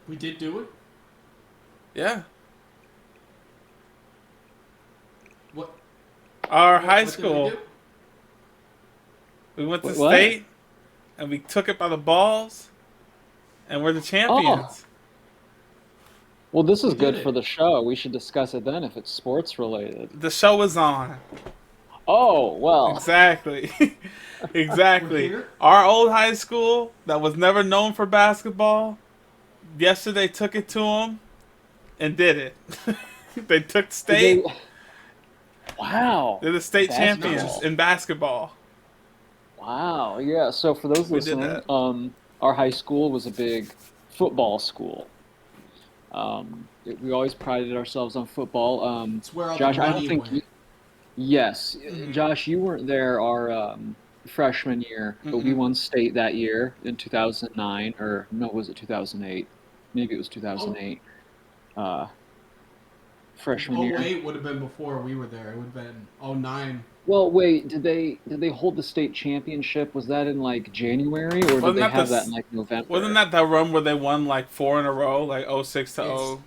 We did do it? Yeah. What? Our high What did we school. do? We went to What? state, and we took it by the balls, and we're the Oh, champions. well, this is We did good for it. the show. We should discuss it then if it's sports related. The show was on. Oh, well. Exactly. We're Exactly. here? Our old high school that was never known for basketball, yesterday took it to them and did it. They took Did they? state. Wow. They're the state champions Basketball. in basketball. Wow. Yeah. So for those We did listening, that. our high school was a big football school. We always prided ourselves on football. It's where all the Josh, I don't money think went. yes, Mm-hmm. Josh, you weren't there our freshman year, but we Mm-mm. won state that year in 2009, or no, was it 2008? Maybe it was Oh, 2008. Uh, freshman year. 08 would have been before we were there. It would have been 09. Well, wait, did they hold the state championship? Was that in like January, or did Wasn't they that have that in this? like Wasn't November? that that run where they won like four in a row, like '06 to It's 0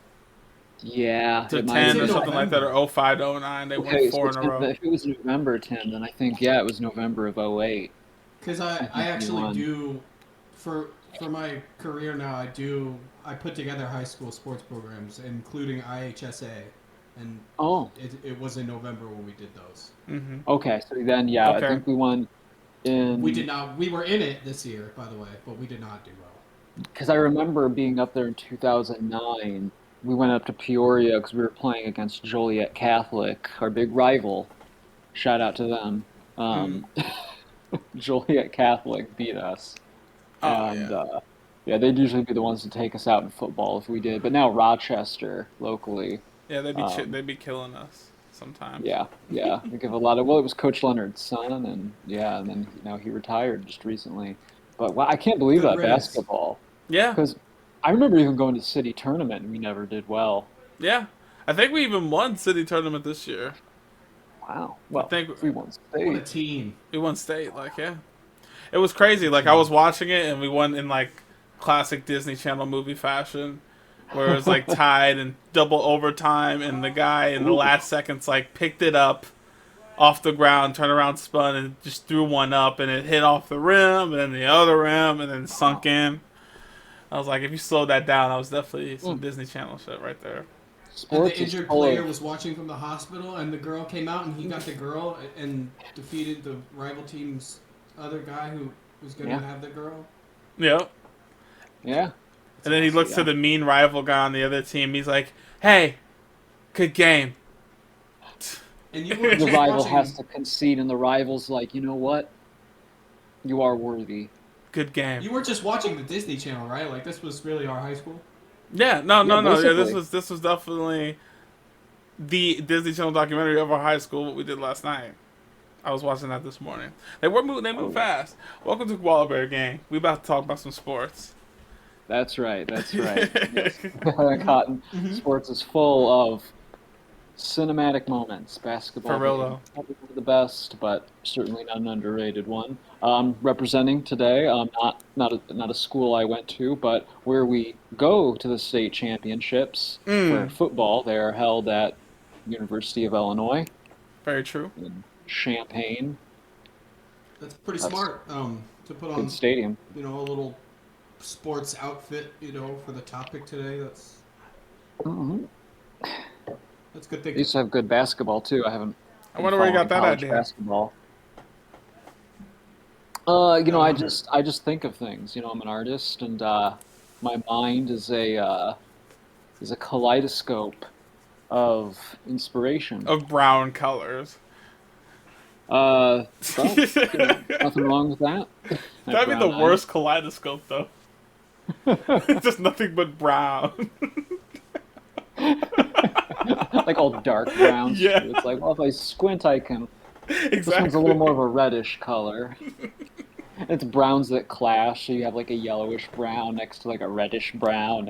Yeah, to it might it's 10 10 have or in been. something like that, or November. '05 to '09? They won Okay, so four in a 10, row. if it was November 10, then I think yeah, it was November of '08. Because I I think we actually won. do, for my career now, I put together high school sports programs, including IHSA. And Oh, it was in November when we did those. Hmm. okay. So then, yeah, I Okay. think we won We did in not. We were in it this year, by the way, but we did not do well. because I remember being up there in 2009. We went up to Peoria because we were playing against Joliet Catholic, our big rival. Shout out to them. Mm-hmm. Um, Joliet Catholic beat us, Oh and yeah. yeah, they'd usually be the ones to take us out in football if we did. But now Rochester, locally, Yeah, um, they'd be killing us sometimes. yeah, yeah, they give a lot of. Well, it was Coach Leonard's son, and yeah, and then he retired just recently. But wow, I can't believe Good that riddance. basketball Yeah, because I remember even going to city tournament and we never did well. yeah. I think we even won city tournament this year. Wow. I Well, think we won What a state. team! we won state. Like yeah, it was crazy. What a Like I team! was watching it and we won in like classic Disney Channel movie fashion, where it was like tied and double overtime, and the guy in the Ooh. last seconds like picked it up off the ground, turned around, spun, and just threw one up, and it hit off the rim, and then the other rim, and then sunk Wow. in. I was like, if you slow that down, that was definitely some Mm. Disney Channel shit right there. And the Sports is injured full player of. was watching from the hospital, and the girl came out, and he got the girl and defeated the rival team's other guy who was going to Yeah, have the girl. Yep. yeah, It's And then he awesome. looks to yeah. the mean rival guy on the other team. He's like, "Hey, good game. And you weren't The just rival has watching. to concede, and the rival's like, you know what? You are worthy. Good game." You weren't just watching the Disney Channel, right? Like this was really our high school. Yeah, no, Yeah, no, no. Yeah, basically. this was definitely the Disney Channel documentary of our high school. What we did last night. I was watching that this morning. They move Oh, fast. Welcome to KoalaBearGang. We about to talk about some sports. that's right. That's right. Yes, For Cotton. Mm-hmm. Sports is full of cinematic moments. Basketball real being though. probably one of the best, but certainly not an underrated one. Representing today, not a school I went to, but where we go to the state championships for Mm, football. They are held at University of Illinois very true. in Champaign. That's pretty That's smart. To put good on, stadium. a little sports outfit, for the topic today. Hmm. That's good They thinking. used to have good basketball too. I haven't I been wonder where you got following that college idea. basketball. I I wonder. just think of things. I'm an artist, and my mind is a kaleidoscope of inspiration. Of brown colors. Well, That'd nothing wrong with that. I have be the brown eyes. worst kaleidoscope though. Just nothing but brown. Like all dark browns Yeah, too. It's like, well, if I squint, I can. This one's a little exactly. more of a reddish color. It's browns that clash, so you have like a yellowish brown next to like a reddish brown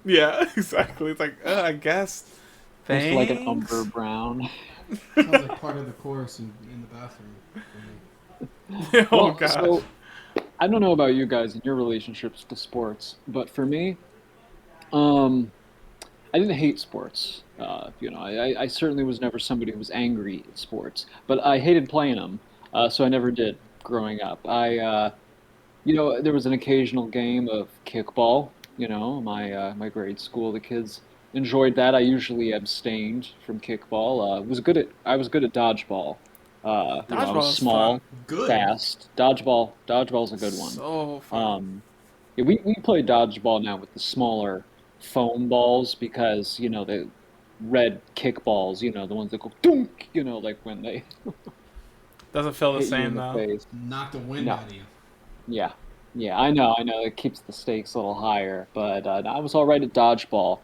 Yeah, exactly. It's like, I guess. next to like an umber Thanks. brown. Sounds like part of the chorus in the bathroom. For me. Oh Well, gosh. so I don't know about you guys and your relationships to sports, but for me, um, I didn't hate sports. I certainly was never somebody who was angry at sports, but I hated playing them. So I never did growing up. There was an occasional game of kickball. My grade school, the kids enjoyed that. I usually abstained from kickball. I was good at dodgeball. I was Dodgeball is fun. small, Good. fast. Dodgeball's a good one. So fun. Yeah, we play dodgeball now with the smaller foam balls because, the red kickballs, the ones that go dunk, like when they Doesn't feel the hit you in same the though. face. Knock the wind No. out of you. Yeah. Yeah, I know. It keeps the stakes a little higher, but I was all right at dodgeball.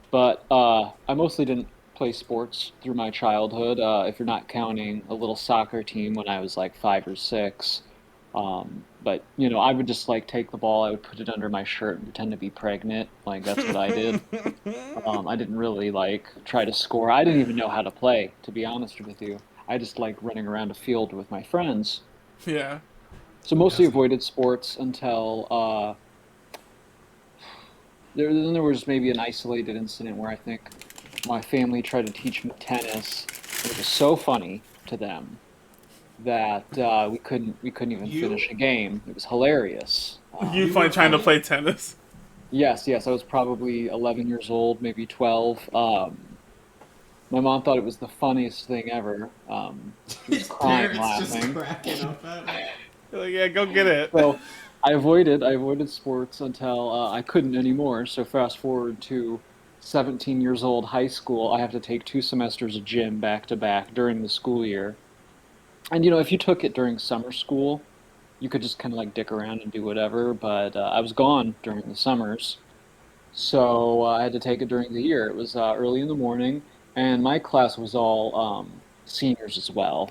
But I mostly didn't play sports through my childhood, if you're not counting a little soccer team when I was like 5 or 6. But I would just like take the ball, I would put it under my shirt and pretend to be pregnant. Like that's what I did. I didn't really like try to score. I didn't even know how to play, to be honest with you. I just liked running around a field with my friends. Yeah. So Who mostly doesn't? avoided sports until then there was maybe an isolated incident where I think my family tried to teach me tennis. It was so funny to them that we couldn't even You finish a game. It was hilarious. You you were find trying to funny. play tennis. Yes, I was probably 11 years old, maybe 12. My mom thought it was the funniest thing ever. She was His crying parents just laughing. cracking up at him. You're like, yeah, go get it. So I avoided sports until I couldn't anymore. So fast forward to 17 years old, high school. I have to take 2 semesters of gym back to back during the school year. And if you took it during summer school, you could just kind of like dick around and do whatever. But I was gone during the summers, so I had to take it during the year. It was early in the morning, and my class was all seniors as well.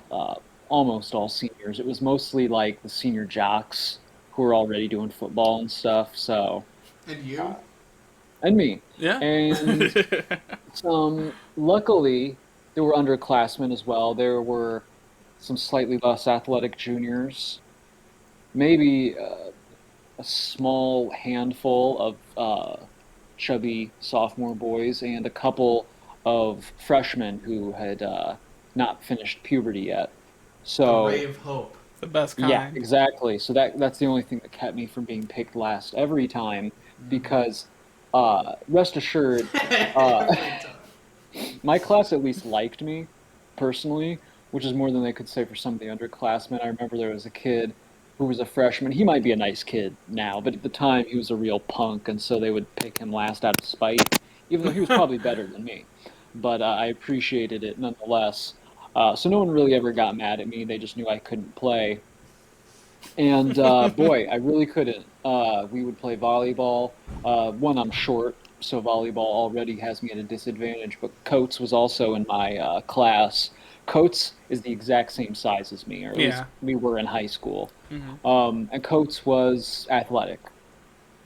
Almost all seniors. It was mostly like the senior jocks who were already doing football and stuff. So, And you? uh, and me. Yeah. And luckily, there were underclassmen as well. There were some slightly less athletic juniors, maybe a small handful of chubby sophomore boys, and a couple of freshmen who had not finished puberty yet. The ray So, of hope. The best yeah, kind. exactly. So that's the only thing that kept me from being picked last every time, because rest assured, uh, Every time. my class at least liked me personally, which is more than they could say for some of the underclassmen. I remember there was a kid who was a freshman. He might be a nice kid now, but at the time he was a real punk, and so they would pick him last out of spite, even though he was probably better than me. But I appreciated it nonetheless. So no one really ever got mad at me. They just knew I couldn't play. And boy, I really couldn't. We would play volleyball. One, I'm short, so volleyball already has me at a disadvantage. But Coates was also in my class. Coates is the exact same size as me, or at least Yeah. we were in high school. Hmm. And Coates was athletic.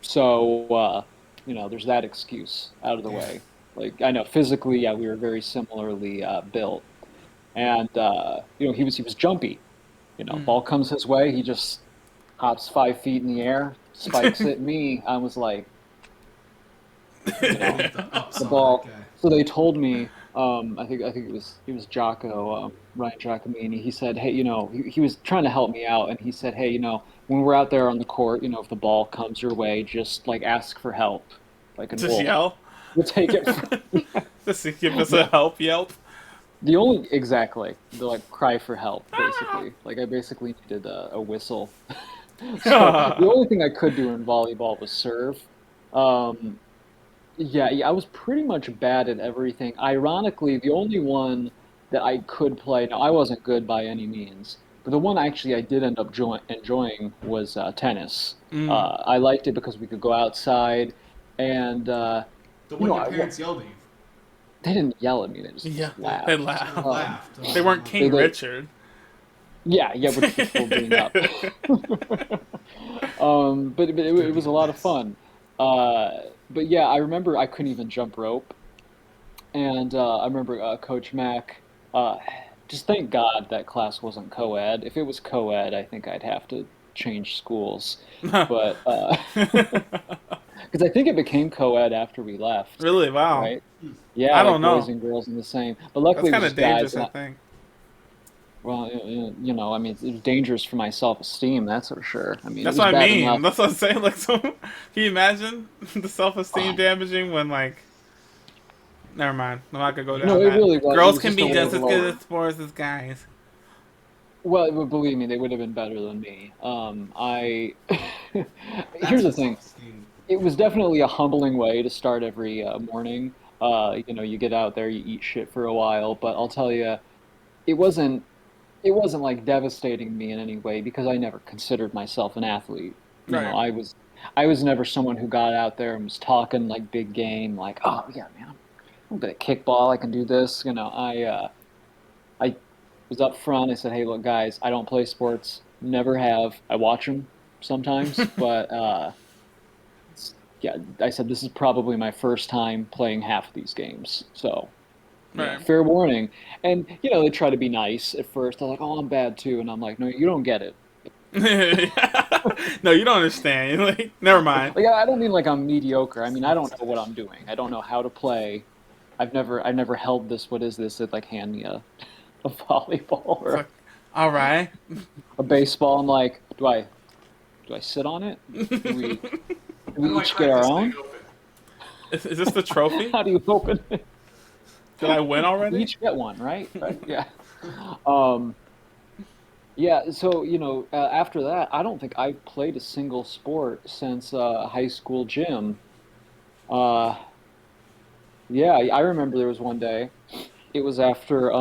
So, there's that excuse out of the Yeah. way. Like, I know physically, yeah, we were very similarly built. And, he was jumpy. Ball comes his way, he just hops 5 feet in the air, spikes it. Me, I was like, you You know, need the ups the on that ball. guy. So they told me, I think it was Jocko, Ryan Giacomini. He said, hey, he was trying to help me out, and he said, hey, when we're out there on the court, if the ball comes your way, just like ask for help, like, and Just we'll yell. we'll take it. Just to give us a Yeah, help yelp. the only exactly the like cry for help, basically. Like I basically needed a whistle. So the only thing I could do in volleyball was serve. Um, yeah, I was pretty much bad at everything. Ironically, the only one that I could play, now I wasn't good by any means, but the one actually I did end up enjoying was tennis. Mm. I liked it because we could go outside, and The you one know, your parents yelled at you. they didn't yell at me; they Yeah. just They They laughed. laugh. Um, laughed. They Oh, weren't they King they Richard. yeah, which will bring up. But gonna it be was the a lot of best. fun. Uh, but yeah, I remember I couldn't even jump rope. And I remember Coach Mack. Uh, just thank God that class wasn't co-ed. If it was co-ed, I think I'd have to change schools, but because I think it became co-ed after we left, Really? Wow. right? Yeah, I like don't boys know. and girls in the same. But That's luckily, it was kind of just guys. dangerous, I think. Well, I mean, it was dangerous for my self-esteem, that's for sure. I mean, it That's was what I bad mean. enough. That's what I'm saying. Like, so can you imagine the self-esteem Oh, damaging when like? Never mind. I'm not gonna go no, down it that. really was. It Girls was can just a be just little as good lower. at sports as guys. Well, believe me, they would have been better than me. I That's here's the his thing. self-esteem. It was definitely a humbling way to start every morning. You get out there, you eat shit for a while, but I'll tell you, it wasn't it wasn't like devastating me in any way because I never considered myself an athlete. Right. I was never someone who got out there and was talking like big game, like, oh yeah, man, I'm good at kickball, I can do this. I was up front. I said, hey, look, guys, I don't play sports, never have. I watch them sometimes, but yeah, I said this is probably my first time playing half of these games, so Right. fair warning. And they try to be nice at first. They're like, "Oh, I'm bad too," and I'm like, "No, you don't get it. No, you don't understand. You're like, never mind. Like, I don't mean like I'm mediocre. I mean, I don't know what I'm doing. I don't know how to play. I've never held this. What is this? It like hand me a volleyball It's or like, all right. a baseball. I'm like, do I sit on it? Do we do How we do I each get crack our this own? thing open? Is this the trophy? How do you open it? Did I win We already? each get one, right? Right? Yeah. Um, Yeah, so after that, I don't think I've played a single sport since high school gym. Uh, yeah, I remember there was one day. It was after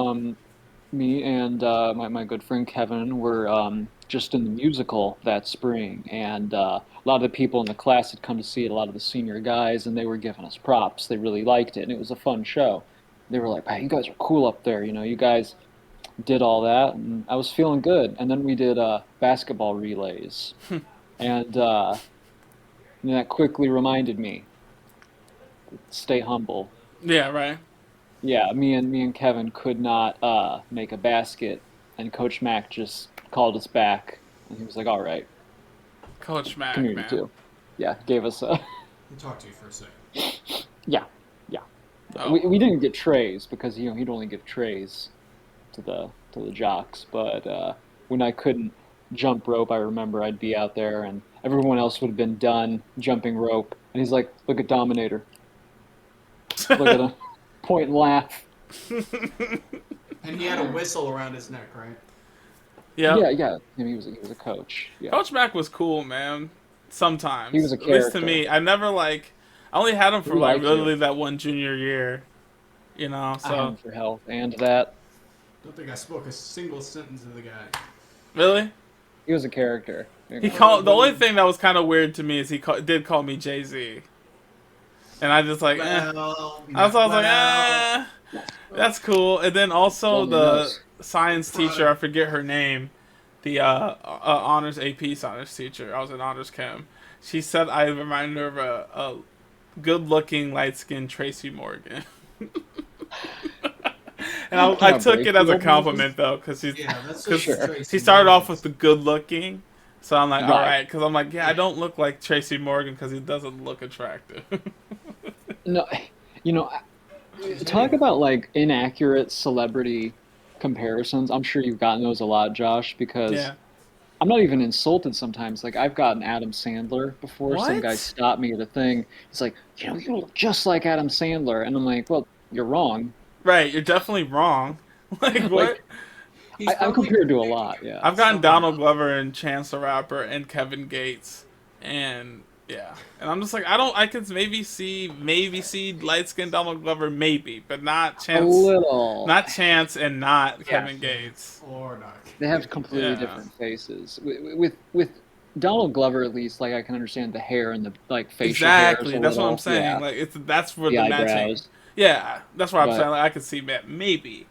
me and my good friend Kevin were just in the musical that spring, and a lot of the people in the class had come to see it. A lot of the senior guys, and they were giving us props. They really liked it, and it was a fun show. They were like, "Hey, you guys are cool up there. You guys." Did all that, and I was feeling good. And then we did basketball relays, and that quickly reminded me, stay humble. Yeah, right. Yeah, me and Kevin could not make a basket, and Coach Mack just called us back, and he was like, "All right, Coach come Mac, here, you man. two." Yeah, gave us a I'll talk to you for a second. yeah, yeah. Oh, We didn't get trays because he'd only give trays to the jocks. But when I couldn't jump rope, I remember I'd be out there and everyone else would have been done jumping rope, and he's like, "Look at Dominator, look at him, point and laugh." And he had a whistle around his neck, right? yep. Yeah, yeah. I mean, he was a coach. Yeah, Coach Mac was cool, man. he was Sometimes, a at least to character. me, I never like. I only had him for We like liked you. literally that one junior year, I had So him for health and that. Don't think I spoke a single sentence to the guy. really, He was a character. he What, called. The what only did, thing that was kind of weird to me is did call me Jay Z, and I just like, eh. I was like, well, that's cool. And then also Only the knows. science teacher, I forget her name, the honors AP science teacher. I was in honors chem. She said I reminded her of a good-looking, light-skinned Tracy Morgan. And Can I I took break it as you a over here? compliment though, because yeah, that's because just Sure. Tracy he started off with Morgan's. the good-looking. So I'm like, all Right. right, because I'm like, yeah, I don't look like Tracy Morgan because he doesn't look attractive. No, you know, She's talk hitting. about like inaccurate celebrity comparisons. I'm sure you've gotten those a lot, Josh, because Yeah. I'm not even insulted sometimes. Like I've gotten Adam Sandler before. Some guy What? stopped me at a thing. He's like, you look just like Adam Sandler, and I'm like, well, you're wrong. Right, you're definitely wrong. Like what? Like He's I'm probably compared to a faking lot. it. Yeah. I've gotten Somehow. Donald Glover and Chance the Rapper and Kevin Gates, and yeah, and I'm just like, I don't. I could maybe see light skinned Donald Glover, maybe, but A little. not Chance, and not Yeah. Kevin Gates. Or not. They have completely Yeah, different faces. With Donald Glover, at least, like I can understand the hair and the like facial hairs exactly. a That's what I'm little. saying. Yeah. Like that's where The the matching. eyebrows. Yeah, that's what I'm saying. But Like, I could see that maybe,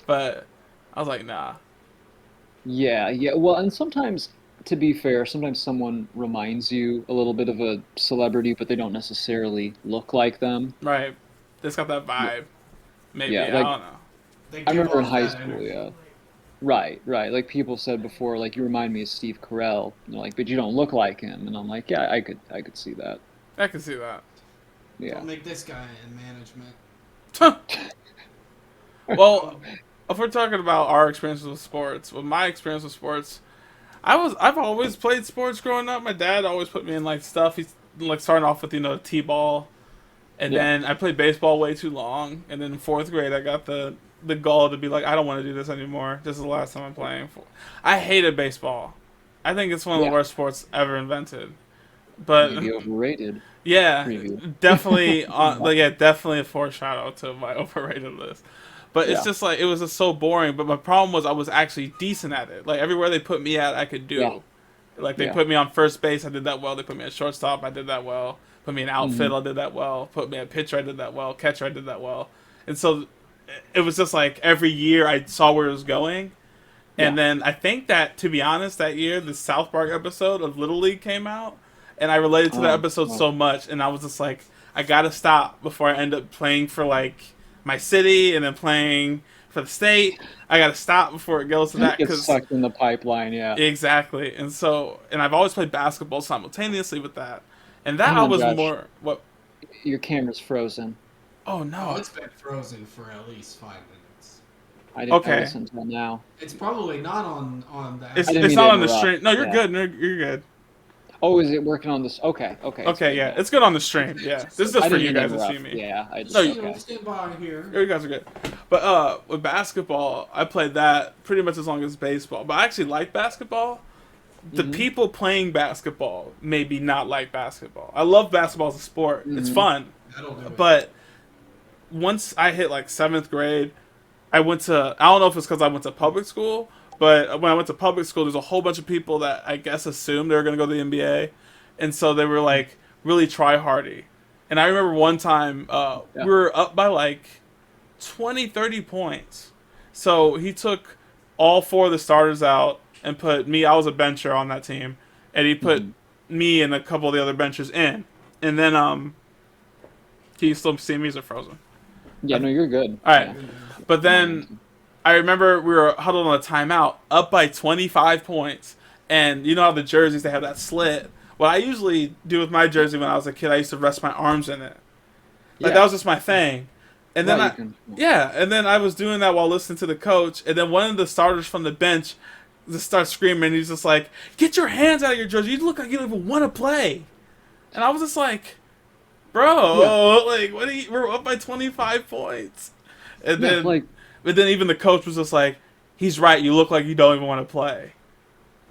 but I was like, nah. yeah, yeah. Well, and sometimes, to be fair, sometimes someone reminds you a little bit of a celebrity, but they don't necessarily look like them. Right, it's got that Yeah, vibe. yeah. Maybe I Like don't know. They I give remember in off high that school, energy. yeah, Right, right. Like people said before, like you remind me of Steve Carell. You know, like, but you don't look like him. And I'm like, yeah, I could see that. I can see that. Yeah. Don't make this guy in management. Well, if we're talking about our experiences with sports, with my experience with sports, I've always played sports growing up. My dad always put me in like stuff. He's like starting off with t-ball, and Yeah. then I played baseball way too long, and then in fourth grade I got the gall to be like, I don't want to do this anymore. This is the last time I'm playing. I hated baseball. I think it's one of the worst sports ever invented. But Maybe overrated. yeah, Preview. definitely. Definitely a foreshadow to my overrated list. But it's just like it was just so boring. But my problem was I was actually decent at it. Like everywhere they put me at, I could do. Yeah. Like they put me on first base, I did that well. They put me at shortstop, I did that well. Put me in outfield, I did that well. Put me at pitcher, I did that well. Catcher, I did that well. And so it was just like every year I saw where it was going. And then I think that, to be honest, that year the South Park episode of Little League came out, and I related to that episode so much, and I was just like, I gotta stop before I end up playing for like my city and then playing for the state. I gotta stop before it goes to that It gets sucked in the pipeline. Yeah. Exactly. And so, and I've always played basketball simultaneously with that, and that Hang I on, was Josh. more what. Your camera's frozen. Oh no! Oh, it's been frozen for at least 5 minutes. I didn't listen until now. It's probably not on the. It's didn't mean not to on the interrupt. stream. No, you're Yeah. good. You're good. Oh, is it working on this? Okay. Okay, yeah, it's good on the stream. Yeah, this is just I for didn't you mean guys to to see interrupt. me. Yeah, I just No, okay. Stand by here. You guys are good. But with basketball, I played that pretty much as long as baseball. But I actually like basketball. The people playing basketball maybe not like basketball. I love basketball as a sport. It's fun. That'll do it. But once I hit like 7th grade, I don't know if it's because I went to public school, but when I went to public school, there's a whole bunch of people that I guess assumed they were going to go to the NBA. And so they were like really try-hardy. And I remember one time we were up by like 20, 30 points. So he took all 4 of the starters out and put me, I was a bencher on that team, and he put me and a couple of the other benchers in. And then, can you still see me? Is it frozen? Yeah, no, you're good. All right. Yeah. But then I remember we were huddled on a timeout, up by 25 points. And you know how the jerseys, they have that slit. What I usually do with my jersey when I was a kid, I used to rest my arms in it. Like, that was just my thing. And then and then I was doing that while listening to the coach. And then one of the starters from the bench just starts screaming. He's just like, "Get your hands out of your jersey. You look like you don't even want to play." And I was just like, bro, like, we're up by 25 points. And then, but then even the coach was just like, "He's right. You look like you don't even want to play."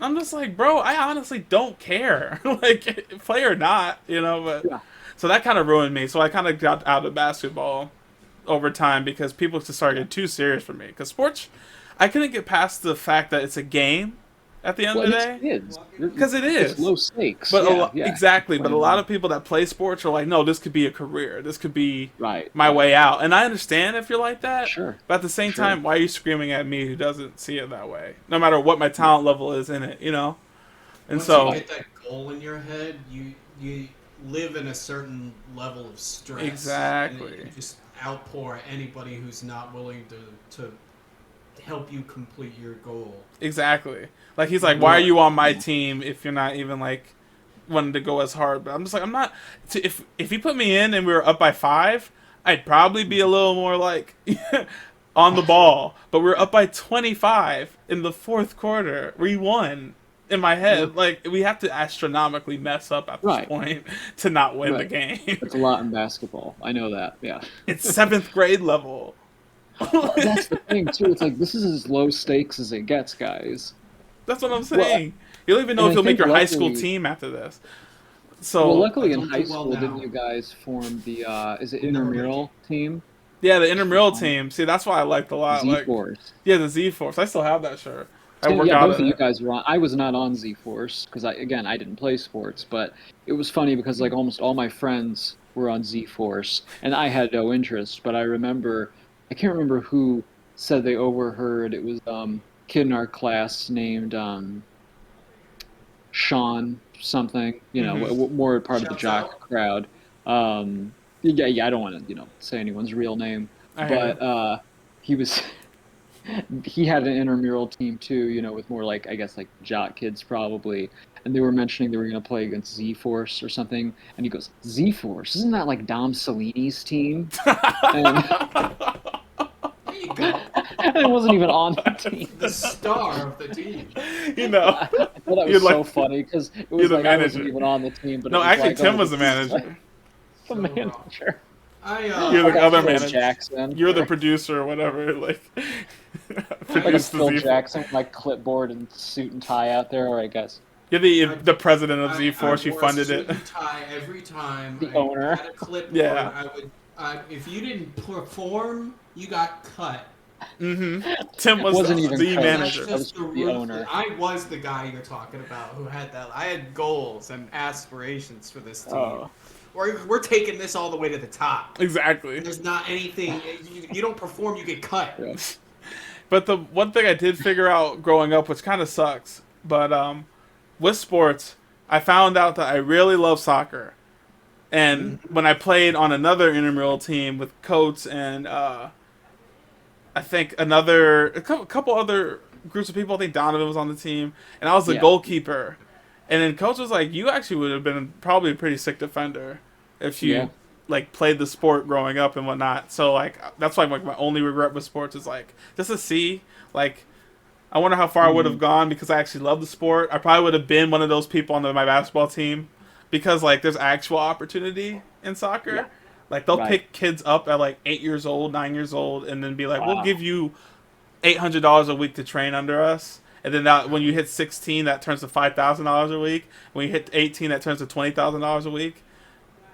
I'm just like, bro, I honestly don't care. Like, play or not, you know, but so that kind of ruined me. So I kind of got out of basketball over time because people just started getting too serious for me. Because sports, I couldn't get past the fact that it's a game at the end of the day. Because it is. It's low stakes. But exactly. But a lot of people that play sports are like, no, this could be a career. This could be my way out. And I understand if you're like that. Sure. But at the same time, why are you screaming at me who doesn't see it that way? No matter what my talent level is in it, you know? And Once so you get that goal in your head, you live in a certain level of stress. Exactly. And you just outpour anybody who's not willing to help you complete your goal. Exactly. Like, he's like, why are you on my team if you're not even, like, wanting to go as hard? But I'm just like, I'm not... If you put me in and we were up by 5, I'd probably be a little more, like, on the ball. But we're up by 25 in the 4th quarter. We won. In my head, like, we have to astronomically mess up at this point to not win the game. It's a lot in basketball. I know that, yeah. It's 7th grade level. That's the thing, too. It's like, this is as low stakes as it gets, guys. That's what I'm saying. You don't even know if you'll make your high school team after this. So, luckily in high school, didn't you guys form the, is it intramural team? Yeah, the intramural team. See, that's why I liked a lot. Z-Force. Yeah, the Z-Force. I still have that shirt. Both of you guys were on. I was not on Z-Force because I didn't play sports, but it was funny because like almost all my friends were on Z-Force and I had no interest. But I can't remember who said they overheard. It was kid in our class named Sean something. You know, more part of the jock crowd. I don't want to say anyone's real name, but he was. he had an intramural team too, with more like, I guess, like jock kids probably. And they were mentioning they were going to play against Z-Force or something. And he goes, Z-Force? Isn't that like Dom Salini's team? And, There you go. and it wasn't even on the team. The star of the team. You know. I thought that was so funny because it was the like I wasn't manager. even on the team. But No, it was actually, like, Tim oh, was the this is manager. the manager. You're the other Phil manager. Jackson. You're the producer or whatever. Like, Like a produce the Phil Z4. Jackson with like clipboard and suit and tie out there, or I guess You're the president of Z-Force. You wore funded a it. suit and tie every time. The I owner. had a clipboard. Yeah. If you didn't perform, you got cut. Tim was Wasn't the even Z coach. manager. That was the owner. I was the guy you're talking about who had that. I had goals and aspirations for this team. Oh. We're taking this all the way to the top. Exactly. There's not anything. You don't perform, you get cut. Yeah. But the one thing I did figure out growing up, which kind of sucks, but with sports, I found out that I really love soccer. And when I played on another intramural team with Coates and I think a couple other groups of people, I think Donovan was on the team, and I was the goalkeeper. And then Coach was like, "You actually would have been probably a pretty sick defender if you like played the sport growing up and whatnot." So like that's why like my only regret with sports is like just to see like I wonder how far I would have gone because I actually love the sport. I probably would have been one of those people on my basketball team because like there's actual opportunity in soccer. Yeah. Like they'll pick kids up at like 8 years old, 9 years old, and then be like, "We'll give you $800 a week to train under us." And then that, when you hit 16, that turns to $5,000 a week. When you hit 18, that turns to $20,000 a week.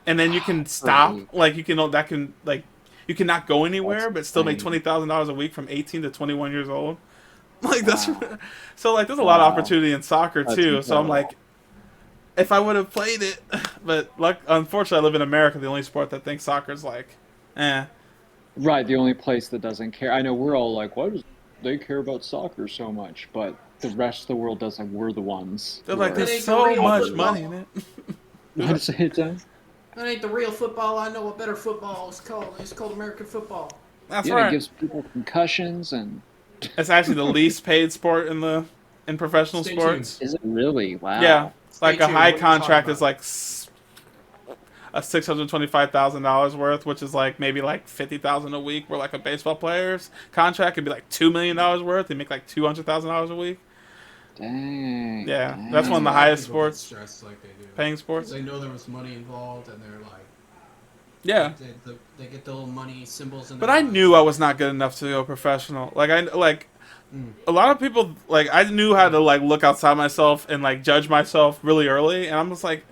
And then you can stop, like you cannot go anywhere, but still make $20,000 a week from 18 to 21 years old. Like that's so like there's a lot of opportunity in soccer too. Incredible. So I'm like, if I would have played it, but unfortunately I live in America, the only sport that thinks soccer's like, Right, the only place that doesn't care. I know we're all like, why does they care about soccer so much? But the rest of the world doesn't. We're the ones. They're like, That there's ain't so the real much football. money in it. How to say it, John? That ain't the real football. I know what better football is called. It's called American football. That's It right. gives people concussions and. It's actually the least paid sport in professional Stay sports. Is it really? Wow. Yeah, like Stay a tuned. high What are you contract talking is like a $625,000 worth, which is like maybe like $50,000 a week. Where like a baseball player's contract could be like $2 million worth. They make like $200,000 a week. Dang. Yeah, dang. that's one of the why highest people get sports stressed like they do. paying sports. They know there was money involved, and they're like, Yeah, they get the little money symbols in. but their I eyes. knew I was not good enough to go professional. Like a lot of people like I knew how to like look outside myself and like judge myself really early, and I'm just like,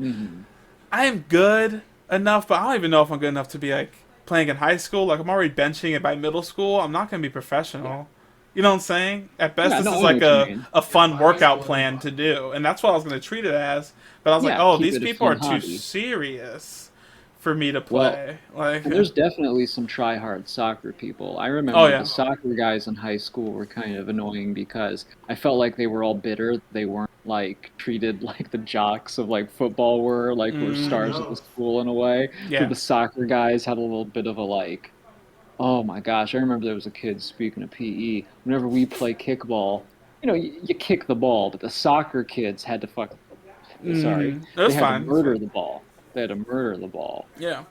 I am good enough, but I don't even know if I'm good enough to be like playing in high school. Like I'm already benching it by middle school. I'm not gonna be professional. You know what I'm saying? At best, Yeah, this no, is I like know what you mean. a fun high workout school plan and to do, and that's what I was gonna treat it as. But I was like, Yeah, oh, keep these it a people are fun too hobby. serious for me to play. Like, And there's definitely some try-hard soccer people. I remember Oh, yeah. the soccer guys in high school were kind of annoying because I felt like they were all bitter. They weren't like treated like the jocks of like football were, like were stars of no. the school in a way. Yeah. So the soccer guys had a little bit of a like, oh my gosh, I remember there was a kid, speaking of PE, whenever we play kickball, you kick the ball, but the soccer kids had to sorry, that's they had fine. to murder the ball. They had to murder the ball. Yeah.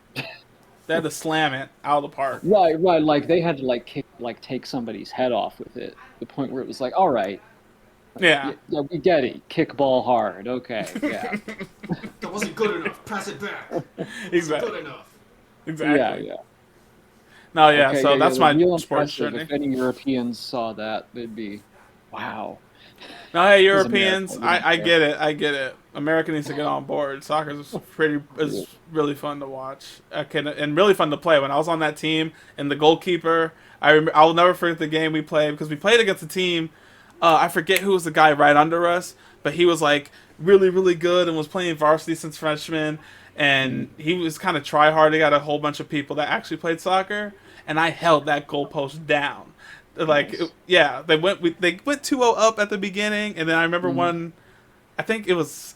They had to slam it out of the park. Right. Like they had to take somebody's head off with it. The point where it was like, all right, Yeah. yeah, we get it. Kick ball hard. Okay, yeah, That wasn't good enough. Pass it back. Exactly. Good enough. Exactly. yeah. No, yeah. Okay, So that's the my real sports impressive. journey. If any Europeans saw that, they'd be, wow. No, hey, This is Europeans, America, I get it. I get it. America needs to get on board. Soccer is really fun to watch. And really fun to play. When I was on that team and the goalkeeper, I'll never forget the game we played because we played against a team. I forget who was the guy right under us, but he was like really, really good and was playing varsity since freshman. And he was kind of try hard. He got a whole bunch of people that actually played soccer, and I held that goalpost down. Like, Nice. yeah, they went 2-0 up at the beginning, and then I remember one. I think it was,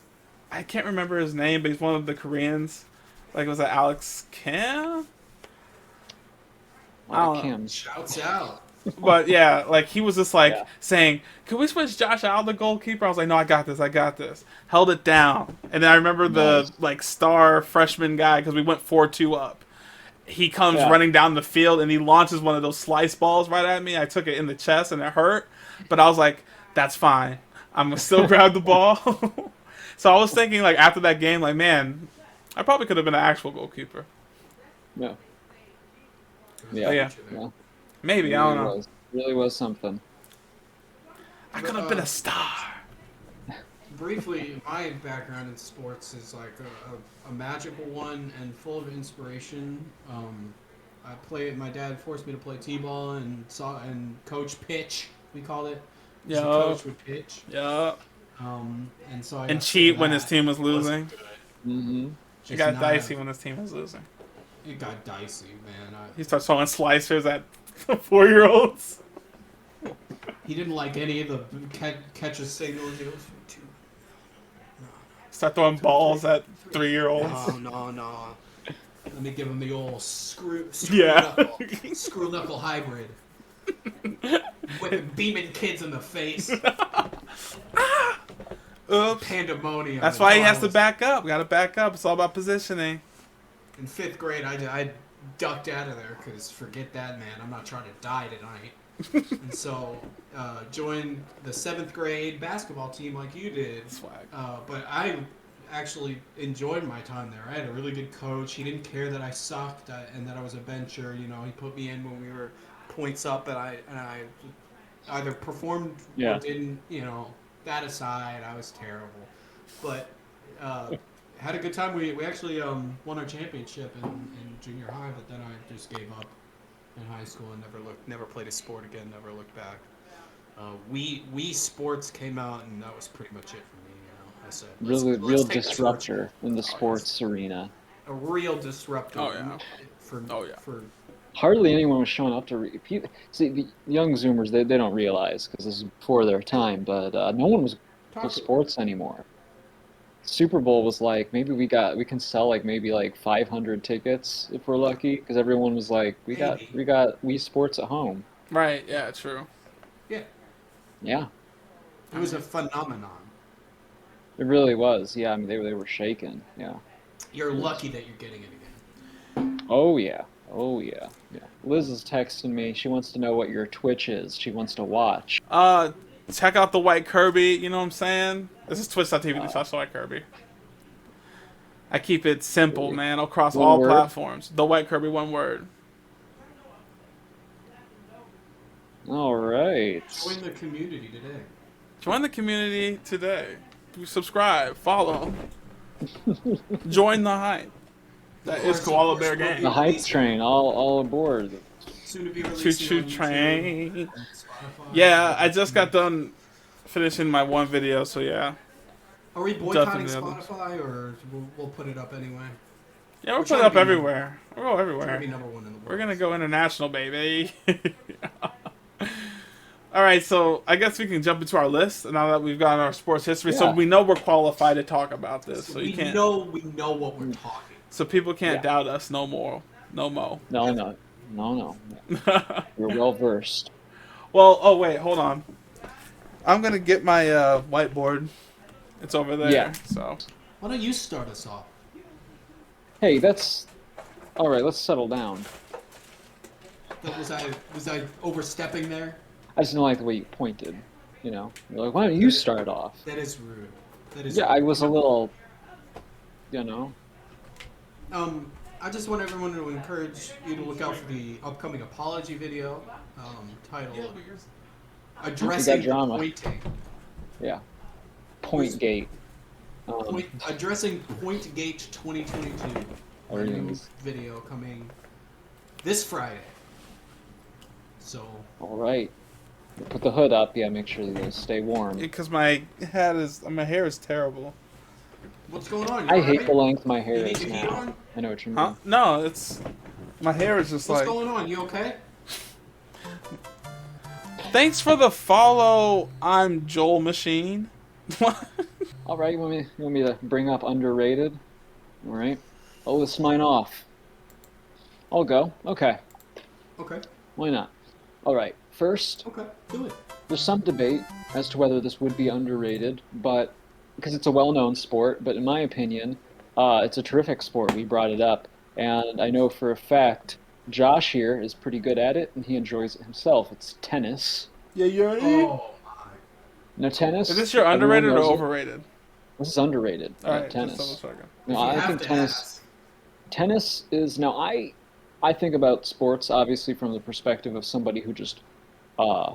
I can't remember his name, but he's one of the Koreans. Like, was it Alex Kim? I don't know. Kim's. Shouts out. But yeah, like he was just like Yeah. saying, "Can we switch Josh out, the goalkeeper?" I was like, "No, I got this. I got this." Held it down, and then I remember the Nice. like star freshman guy because we went 4-2 up. He comes Yeah. running down the field and he launches one of those slice balls right at me. I took it in the chest and it hurt, but I was like, "That's fine. I'm gonna still grab the ball." So I was thinking like after that game, like man, I probably could have been an actual goalkeeper. Yeah. It was the Yeah. Yeah. future, Yeah. man. Maybe I Really don't know. was. Really was something. I could have been a star. Briefly, my background in sports is like a magical one and full of inspiration. My dad forced me to play t-ball and coach pitch. We called it. Yeah. The coach would pitch. Yeah. And so I And got sick of cheat when his that. team was It wasn't losing. good. Mm-hmm. It Just got not dicey have- when his team was losing. It got dicey, man. He starts throwing slicers at 4-year-olds. He didn't like any of the catcher signals. He was too. Start throwing balls at 3-year-olds. No. Let me give him the old screw Yeah. knuckle, screw knuckle hybrid. Beaming kids in the face. Oops. Pandemonium. That's why he has to back up. Got to back up. It's all about positioning. In 5th grade, I ducked out of there because forget that, man. I'm not trying to die tonight. And so joined the 7th grade basketball team like you did. Swag. But I actually enjoyed my time there. I had a really good coach. He didn't care that I sucked and that I was a bencher. You know, he put me in when we were points up, and I either performed Yeah. or didn't. You know, that aside, I was terrible. But had a good time. We actually won our championship in junior high, but then I just gave up in high school and never played a sport again. Never looked back. Wii Sports came out, and that was pretty much it for me. You know, I said, Real let's take the disruptor in the yes. sports arena. a real disruptor. Oh, yeah. For Hardly anyone was showing up to see the young Zoomers. They don't realize because this is before their time, but no one was for sports anymore. Super Bowl was like maybe we can sell like maybe like 500 tickets if we're lucky because everyone was like we got Wii Sports at home. Right. Yeah. True. Yeah, Yeah, it was a phenomenon. it really was. Yeah, I mean they were shaking. Yeah. You're lucky that you're getting it again. Oh yeah. Oh yeah. Yeah. Liz is texting me. She wants to know what your Twitch is. She wants to watch. Check out the White Kirby. You know what I'm saying? This is twitch.tv/White Kirby. I keep it simple, man, across One all word? platforms. The White Kirby, one word. All right. Join the community today. Join the community today. Subscribe, follow, join the hype. That is Koala Bear The Gang. hype train, all aboard. Soon to be Choo releasing choo on YouTube, train. Spotify. Yeah, I just got done finishing my one video, so yeah. Are we boycotting Definitely. Spotify, or we'll put it up anyway? Yeah, we're We're putting trying up to be everywhere. We'll go Trying to be everywhere. number one in the world. We're gonna go international, baby. All right, so I guess we can jump into our list now that we've got our sports history. So Yeah. we know we're qualified to talk about this. So we you can't. know what we're talking. So people can't Yeah. doubt us no more. No mo. No. You're well versed. Well, oh wait, hold on. I'm gonna get my whiteboard. It's over there. Yeah. So Why don't you start us off? Hey, that's all right. Let's settle down. Was I overstepping there? I just don't like the way you pointed. You know, you're like, why don't you start off? That is rude. That is. Yeah, I rude. was a little. You know. I just want everyone to encourage you to look out for the upcoming apology video titled "Addressing drama. Pointing." Yeah. Point gate. Addressing Point Gate 2022. My new Everything's- video coming this Friday. So All right. Put the hood up. Yeah, make sure they stay warm. because my hair is terrible. what's going on? You I all hate right? the length my hair You need is the heat now. on? I know what you mean. Huh? No, it's my hair is just What's like. going on? You okay? Thanks for the follow. I'm Joel Machine. All right, you want me to bring up underrated? All right. I'll list mine off. I'll go. Okay. Okay. Why not? All right. First, Okay, do it. there's some debate as to whether this would be underrated, but because it's a well-known sport, but in my opinion, it's a terrific sport. We brought it up, and I know for a fact Josh here is pretty good at it, and he enjoys it himself. It's tennis. Yeah, you're. Oh my. Now, tennis. Is this your everyone underrated or knows it. overrated? This is underrated. All Yeah, right, tennis. just double checking. No, If you I have think to tennis. ask. Tennis is now. I think about sports obviously from the perspective of somebody who just uh,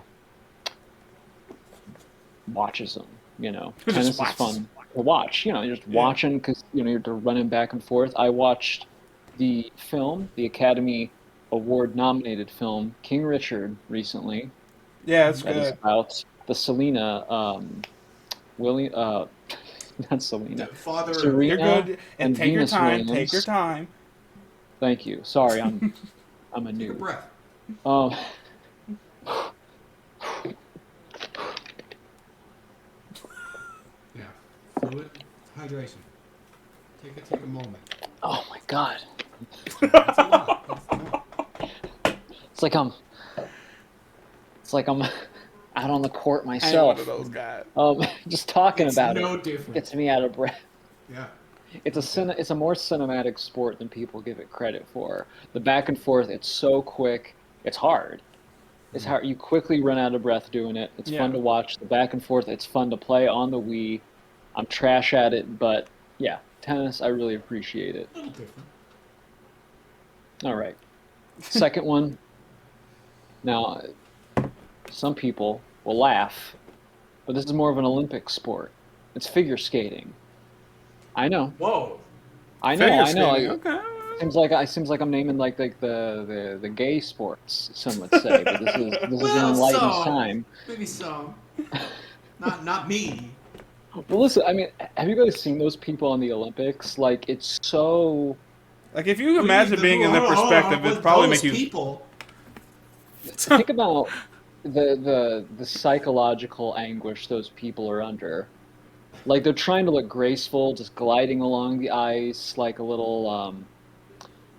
watches them. You know, Who just tennis is watches. fun to watch. You know, you're just Yeah. watching because you're running back and forth. I watched the film, the Academy Award nominated film King Richard recently. Yeah, it's That is good. about the Selena William. Not Selena. The father. Serena You're good. And take Venus your time. Williams. Take your time. Thank you. Sorry, I'm a Take a noob. breath. Um, Yeah. Fluid hydration. Take a moment. oh my God, That's a lot. That's a lot. it's like I'm out on the court I ain't one myself. of those guys. Just talking It's about no it different. gets me out of breath. Yeah. It's a more cinematic sport than people give it credit for. The back and forth, it's so quick. It's hard. It's hard. You quickly run out of breath doing it. It's Yeah. fun to watch. The back and forth, it's fun to play on the Wii. I'm trash at it, but yeah, tennis, I really appreciate it. A little different. All right. Second one. Now, some people will laugh, but this is more of an Olympic sport. It's figure skating. I know. Whoa. I know. Figure I know. skating, Like, okay. seems like I'm naming like the gay sports. Some would say, but this is an Well, enlightened some. time. Maybe some. Not me. Well, listen. I mean, have you guys seen those people on the Olympics? Like, it's so. Like, if you imagine being in their perspective, it'd probably make you. People. Think about the psychological anguish those people are under. Like they're trying to look graceful, just gliding along the ice like a little,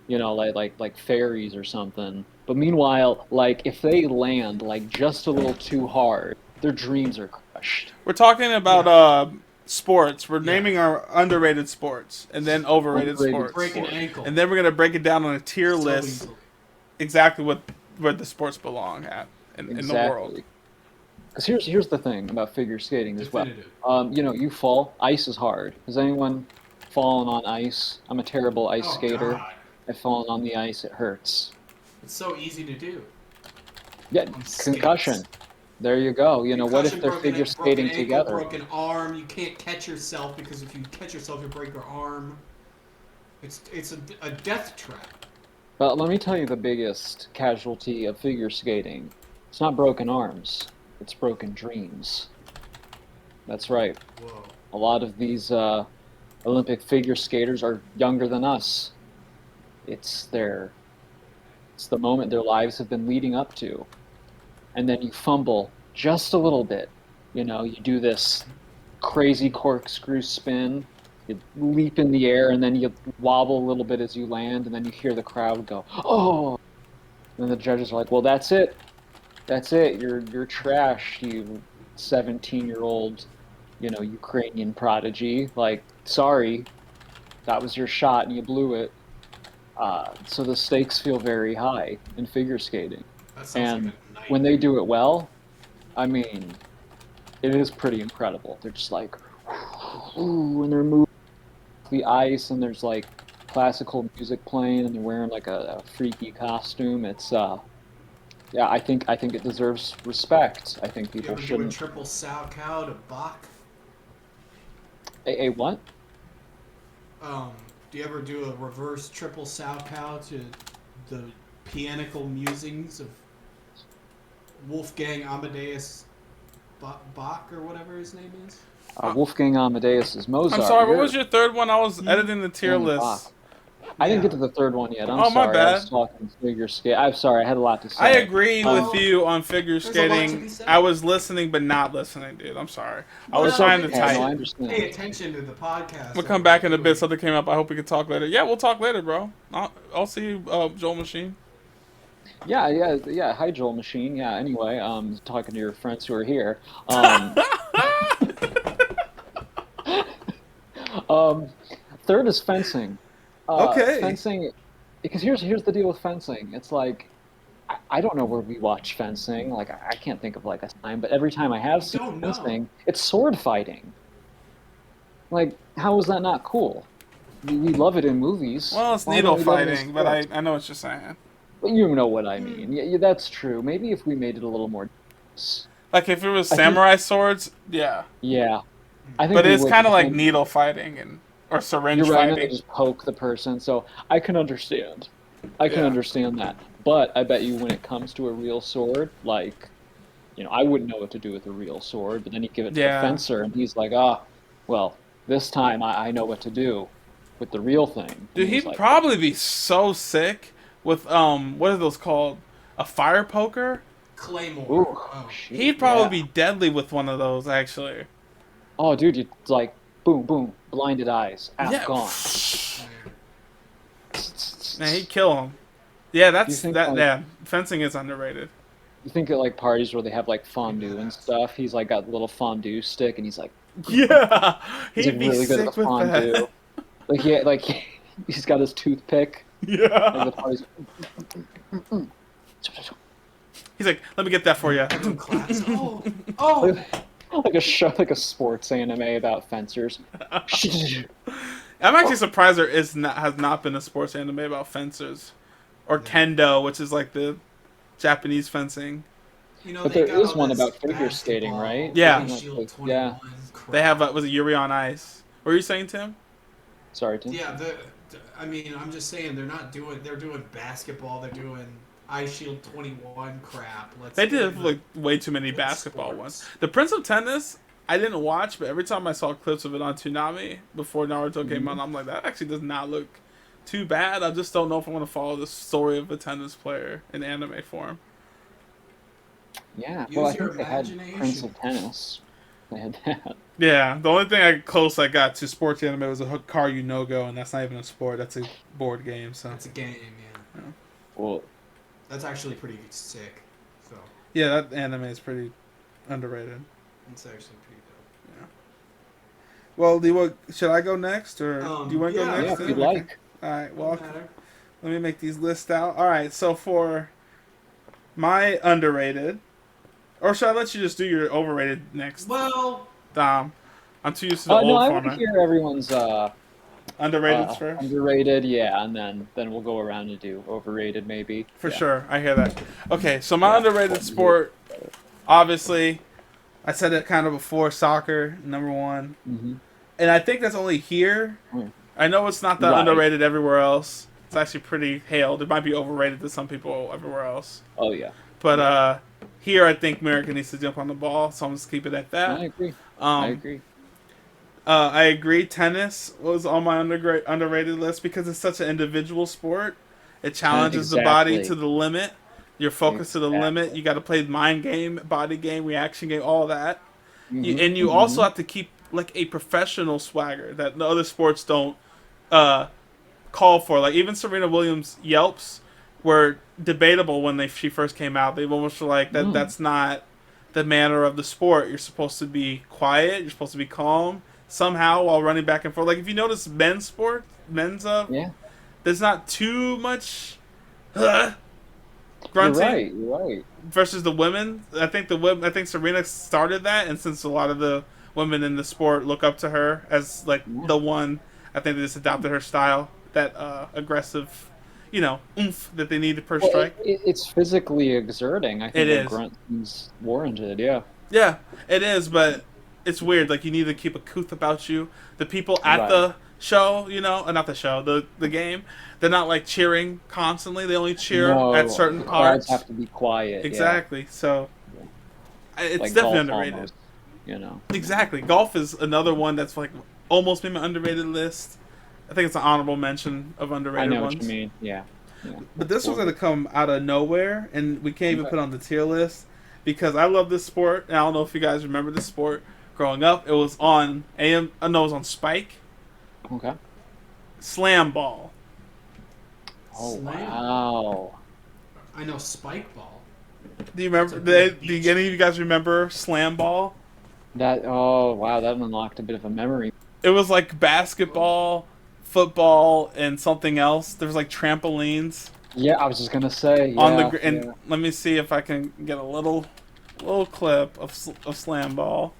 like fairies or something. But meanwhile, like if they land like just a little too hard, their dreams are crushed. We're talking about sports. We're Yeah. naming our underrated sports and then overrated Underrated sports. Break an Sport. ankle. And then we're gonna break it down on a tier So list, easily. exactly where the sports belong at in the world. Because here's the thing about figure skating as well. Definitive. You fall. Ice is hard. Has anyone fallen on ice? I'm a terrible ice Oh, skater. God. I've fallen on the ice. It hurts. It's so easy to do. Yeah, On skates. concussion. There you go. You know, what if Concussion, they're broken figure broken skating ankle, together? Broken arm. You can't catch yourself because if you catch yourself, you break your arm. It's a death trap. But let me tell you the biggest casualty of figure skating. It's not broken arms. It's broken dreams. That's right. Whoa. A lot of these Olympic figure skaters are younger than us. It's the moment their lives have been leading up to. And then you fumble just a little bit. You know, you do this crazy corkscrew spin, you leap in the air, and then you wobble a little bit as you land, and then you hear the crowd go, "Oh!" And then the judges are like, "Well, that's it. That's it. You're trash, you 17-year-old, Ukrainian prodigy. Like, sorry, that was your shot and you blew it." So the stakes feel very high in figure skating. That sounds And like a nightmare. when they do it well, I mean, it is pretty incredible. They're just like, ooh, and they're moving the ice, and there's like classical music playing, and they're wearing like a freaky costume. It's yeah, I think it deserves respect. I think You people ever do a shouldn't. triple sow cow to Bach? A what? Do you ever do a reverse triple sow cow to the pianical musings of Wolfgang Amadeus Bach or whatever his name is? Wolfgang Amadeus is Mozart. I'm sorry, what was your third one? I was editing the tier Only list. Bach. I didn't get to the third one yet. I'm Oh, my sorry. I was bad. talking figure skate. I'm sorry. I had a lot to say. I agree Oh, with you on figure there's a lot to skating. be said. I was listening but not listening, dude. I'm sorry. I was Well, trying to Okay, no, I type. understand. Pay attention to the podcast. We'll come back in a bit. Something came up. I hope we can talk later. Yeah, we'll talk later, bro. I'll see you, Joel Machine. Yeah. Hi, Joel Machine. Yeah. Anyway, talking to your friends who are here. Um, um, third is fencing. Okay. Fencing, because here's the deal with fencing. It's like I don't know where we watch fencing. Like I can't think of like a time, but every time I have I seen don't know. fencing, it's sword fighting. Like, how is that not cool? We love it in movies. Well, it's Why don't needle we love it in fighting, but sports? I know what you're saying. But you know what I Hmm. mean. Yeah, that's true. Maybe if we made it a little more, Like if it was I think, samurai swords, yeah. yeah, I think But we it's would. kind of Because like then needle fighting and or you're syringe right, and then they fighting. just poke the person. So I can understand. I can Yeah. understand that. But I bet you when it comes to a real sword, like, I wouldn't know what to do with a real sword, but then you give it to the Yeah. fencer, and he's like, ah, well, this time I know what to do with the real thing. And Dude, he's he'd like, probably be so sick with what are those called? A fire poker? Claymore. ooh, Oh. shoot, He'd yeah. probably be deadly with one of those actually. Oh, dude, you like, boom, boom, blinded eyes, out, Yeah. gone. Man. Man, he'd kill him. Yeah, Do you that's think that. like Yeah, fencing is underrated. you think at like parties where they have like Pretty fondue and badass. stuff, he's like got the little fondue stick, and Yeah, he's like he'd be really good at the sick with that. fondue. Like he's got his toothpick, and Yeah. the party's He's like, let me get that for you. Everyone claps. Oh. Oh. like a show, like a sports anime about fencers. I'm actually surprised there has not been a sports anime about fencers or Yeah. Kendo, which is like the Japanese fencing. But They there got is all one this about figure skating, right? basketball, Yeah. Isn't Ice that Shield yeah. 21 They crap. have was it Yuri on Ice? What were you saying, Tim? Sorry, Tim. Yeah, I mean, I'm just saying they're doing basketball, they're doing Ice Shield 21 crap. Let's They get did into like way too many good basketball ones. sports. The Prince of Tennis, I didn't watch, but every time I saw clips of it on Toonami before Naruto came Hmm. out, I'm like, that actually does not look too bad. I just don't know if I want to follow the story of a tennis player in anime form. Yeah. Well, I Use your think they had Prince imagination. of Tennis. They had that. Yeah, the only thing close I got to sports anime was a Hikaru no Go, and that's not even a sport. That's a board game. So It's a game, yeah. Well, That's actually pretty sick. So, yeah, that anime is pretty underrated. it's actually pretty dope. Yeah. Well, should I go next, or do you want to go Yeah, yeah, next? if you'd Tim? sure. Okay. like. All right. Don't Well, matter. let me make these lists out. All right. So for my underrated, or should I let you just do your overrated next, Well, Dom? I'm too used to the No, old I want to format. hear everyone's Underrated first. underrated. Yeah, and then we'll go around and do overrated maybe. For Yeah. sure, I hear that. Okay, so my Yeah. underrated sport, obviously, I said it kind of before, soccer, number one. Mm-hmm. And I think that's only here. I know it's not that Right. underrated everywhere else. It's actually pretty hailed. It might be overrated to some people everywhere else. Oh yeah. But Yeah. here I think America needs to jump on the ball, so I'm just keep it at that. I agree. I Um, agree. I agree. Tennis was on my underrated list because it's such an individual sport. It challenges the body to Exactly. the limit. Your focus to the limit. Exactly. You got to play mind game, body game, reaction game, all that. Mm-hmm. And you also Mm-hmm. have to keep like a professional swagger that the other sports don't uh, call for. Like even Serena Williams yelps were debatable when she first came out. They almost were like that. Mm. That's not the manner of the sport. You're supposed to be quiet. You're supposed to be calm somehow while running back and forth. Like if you notice men's Yeah. there's not too much You're grunting right. You're right. versus the women. I think Serena started that, and since a lot of the women in the sport look up to her as like Yeah. the one, I think they just adopted her style, that aggressive, oomph that they need per Well, strike. it's physically exerting. I It think a is. grunt is warranted. Yeah. Yeah, it is, but it's weird. Like you need to keep a couth about you. The people at Right. the show, not the show, the game, they're not like cheering constantly. They only cheer at No, certain the crowds have parts. to be quiet. Yeah. Exactly. So Yeah. it's Like definitely golf underrated. almost. You know. Exactly. Golf is another one that's like almost made my underrated list. I think it's an honorable mention of I underrated know what ones. you mean. Yeah. Yeah. But this one's going to come out of nowhere, and we can't even Okay. put on the tier list because I love this sport. And I don't know if you guys remember this sport growing up. It was on AM. No, it was on Spike. Okay. Slam ball. Oh Slam. wow. I know spike ball. Do you remember? Do any of you guys remember slam ball? Oh wow, that unlocked a bit of a memory. It was like basketball, football, and something else. There was like trampolines. Yeah, I was just gonna say. On Yeah, the and let me see if I can get a little clip of slam ball.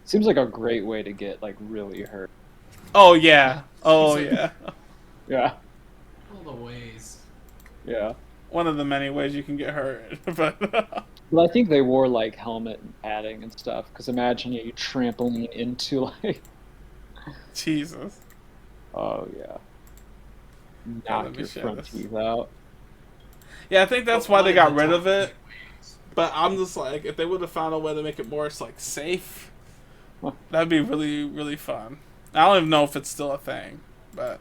Seems like a great way to get like really hurt. Oh yeah. Oh yeah. Yeah. All the ways. Yeah. One of the many ways you can get hurt. But Well, I think they wore like helmet and padding and stuff. Because imagine you trampoline into like. Jesus. Oh yeah. let Knock me your share front this. teeth out. Yeah, I think that's why they got rid of it. But I'm just like, if they would have found a way to make it more like safe, that'd be really, really fun. I don't even know if it's still a thing, but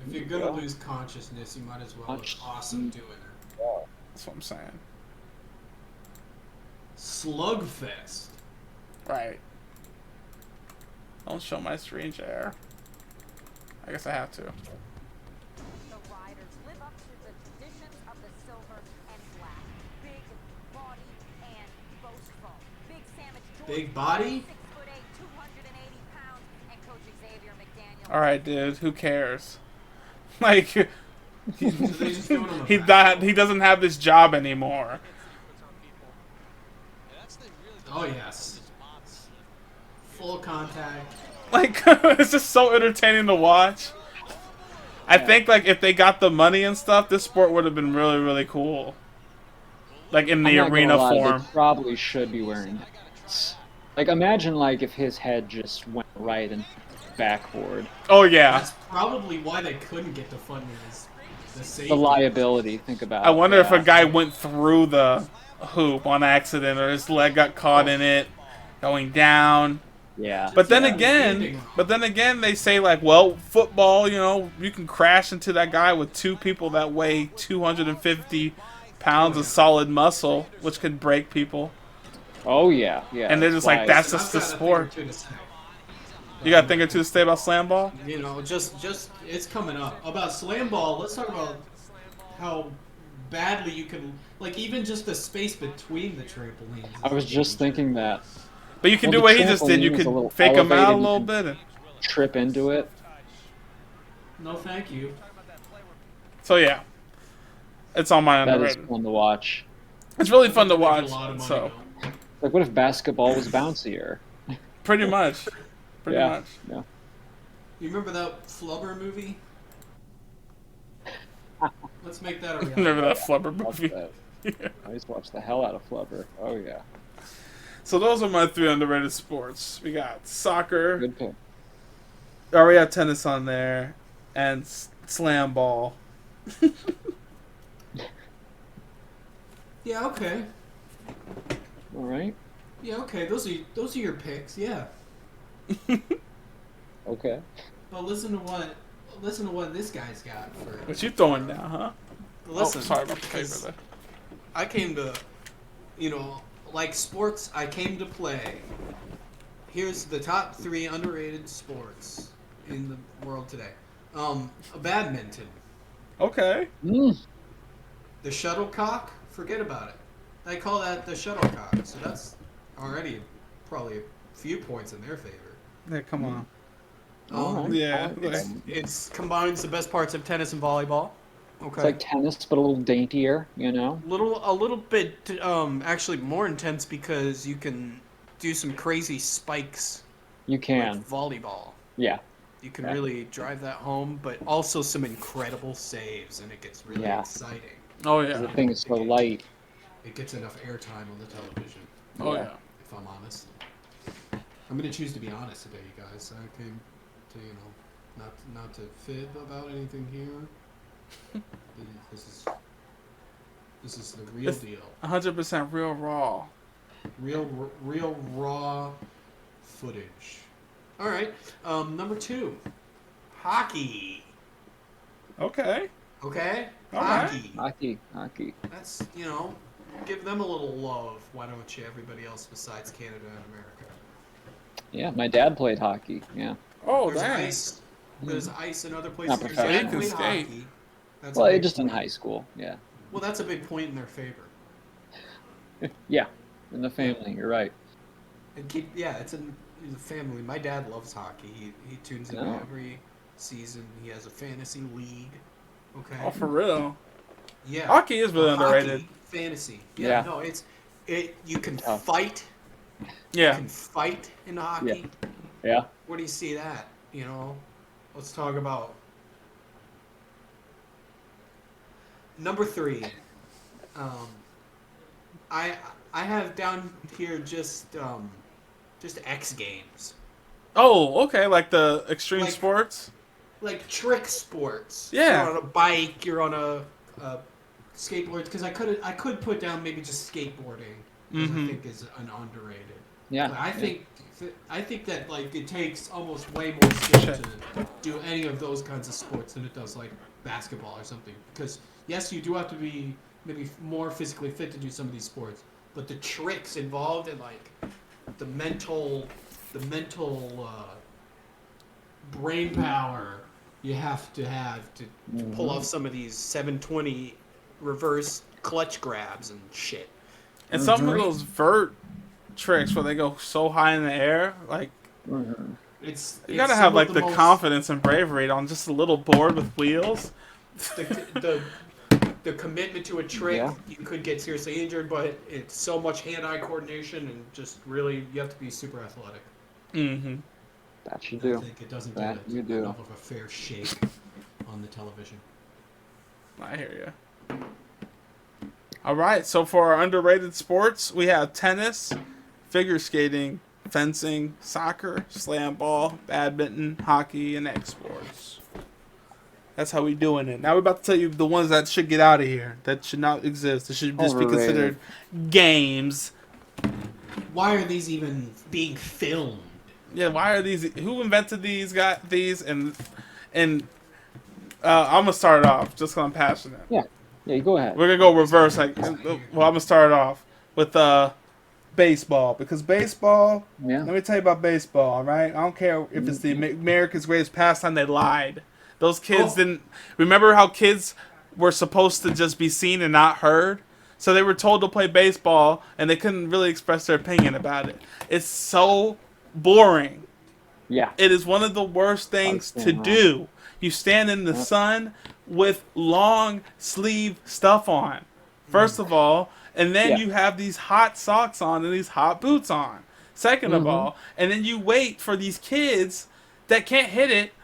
If you're gonna lose consciousness, you might as well look awesome doing it. that's what I'm saying. Slugfest. Right. Don't show my screen share. I guess I have to. The riders live up to the traditions of the silver and black. Big body and boastful. Big Sandwich George, Big body? 6'8", 280 pounds, and Coach Xavier McDaniel. All right, dude. Who cares? Like, So they just doing them a he back- he doesn't have this job anymore. Oh yes. Full contact. Like, it's just so entertaining to watch. I think like if they got the money and stuff, this sport would have been really, really cool. Like in the I'm not arena gonna lie, form. They probably should be wearing helmets. Like imagine like if his head just went right and backboard. Oh yeah. That's probably why they couldn't get the funding. Is the safety. The liability. Think about. I wonder if a that. guy went through the hoop on accident or his leg got caught in it, going down. Yeah. But then Yeah, again, depending. they say like, well, football, you know, you can crash into that guy with two people that weigh 250 pounds of solid muscle, which could break people. Oh yeah. Yeah. And they're just like, why- that's I've just the got a thing or sport. two to say. You got a thing or two to say about slam ball? You know, just it's coming up about slam ball. Let's talk about how badly you can, like, even just the space between the trampolines. I was just thinking that. But you can Well, do the what he just did. You trampoline is a little could fake him out a elevated, you little can- bit. And, Trip into it. No, thank you. so yeah, it's on my That is underrated. fun to watch. It's really fun to Make a watch. lot of money, So though. Like what if basketball was bouncier? pretty much, pretty yeah. much. Yeah. You remember that Flubber movie? Let's make that a reality. Remember that Flubber Watch movie? that. I used to watch the hell out of Flubber. Oh yeah. So those are my three underrated sports. We got soccer. Good pick. Or we have tennis on there, and slam ball. Yeah. Okay. All right. Yeah. Okay. Those are your picks. Yeah. Okay. But listen to what this guy's got for. What you throwing down, huh? Listen. Oh, sorry about the because paper there. I came to, like sports, I came to play. Here's the top 3 underrated sports in the world today. Badminton. Okay. The shuttlecock, forget about it. They call that the shuttlecock, so that's already probably a few points in their favor. Yeah, come on. Alright. Yeah. It's combines the best parts of tennis and volleyball. Okay. It's like tennis, but a little daintier. You know. a little bit actually more intense because you can do some crazy spikes You can. with volleyball. Yeah. You can Yeah. really drive that home, but also some incredible saves, and it gets really Yeah. exciting. Oh The yeah. thing is so light. It gets enough airtime on the television, Oh Yeah. yeah. if I'm honest. I'm gonna choose to be honest today, you guys. I came to, not to fib about anything here. This is the real It's- deal. 100% real raw. Real raw footage. All right. Number 2, hockey. Okay. Okay. All right. Hockey. Hockey. That's give them a little love. Why don't you? Everybody else besides Canada and America. Yeah, my dad played hockey. Yeah. Oh, There's dang. ice. There's ice in other places. Not Your dad professional. played Skate. hockey. That's Well, a big just in point. high school. Yeah. Well, that's a big point in their favor. Yeah, in the family, you're right. And it's a family. My dad loves hockey. He tunes in Oh. every season. He has a fantasy league. Okay. Oh, for real. Yeah. Hockey is really underrated. Hockey, fantasy. Yeah. No, you can Tough. fight. Yeah. You can fight in hockey. Yeah. Where do you see that? You know, let's talk about number 3. I have down here just X Games, Oh, okay, like the extreme Like- sports. like trick sports. Yeah. You're on a bike. You're on a skateboard. Because I could put down maybe just skateboarding. 'Cause I think is an underrated. Yeah. But I think that like it takes almost way more skill Shit. to do any of those kinds of sports than it does like basketball or something. Because yes, you do have to be maybe more physically fit to do some of these sports, but the tricks involved and like the mental brain power you have to pull off some of these 720 reverse clutch grabs and shit. And some of those vert tricks where they go so high in the air, like It's you gotta have like the confidence and bravery on just a little board with wheels. The commitment to a trick, Yeah. you could get seriously injured, but it's so much hand-eye coordination and just really you have to be super athletic. Mm-hmm. That you I do. think it doesn't That get you do. enough of a fair shake on the television. I hear you. All right, so for our underrated sports, we have tennis, figure skating, fencing, soccer, slam ball, badminton, hockey, and X sports. That's how we doing it. Now we're about to tell you the ones that should get out of here, that should not exist. That should just be Overrated. considered games. Why are these even being filmed? Yeah, why are these? Who invented these? Got these? And I'm gonna start it off just 'cause I'm passionate. Yeah, you go ahead. We're gonna go reverse. Like, well, I'm gonna start it off with baseball because baseball. Yeah. Let me tell you about baseball. All right, I don't care if it's the America's greatest pastime. They lied. Those kids didn't remember how kids were supposed to just be seen and not heard. So they were told to play baseball and they couldn't really express their opinion about it. It's so boring. Yeah. It is one of the worst things to Understand that. do. You stand in the sun with long sleeve stuff on, first of all, and then Yeah. you have these hot socks on and these hot boots on, second of all, and then you wait for these kids that can't hit it.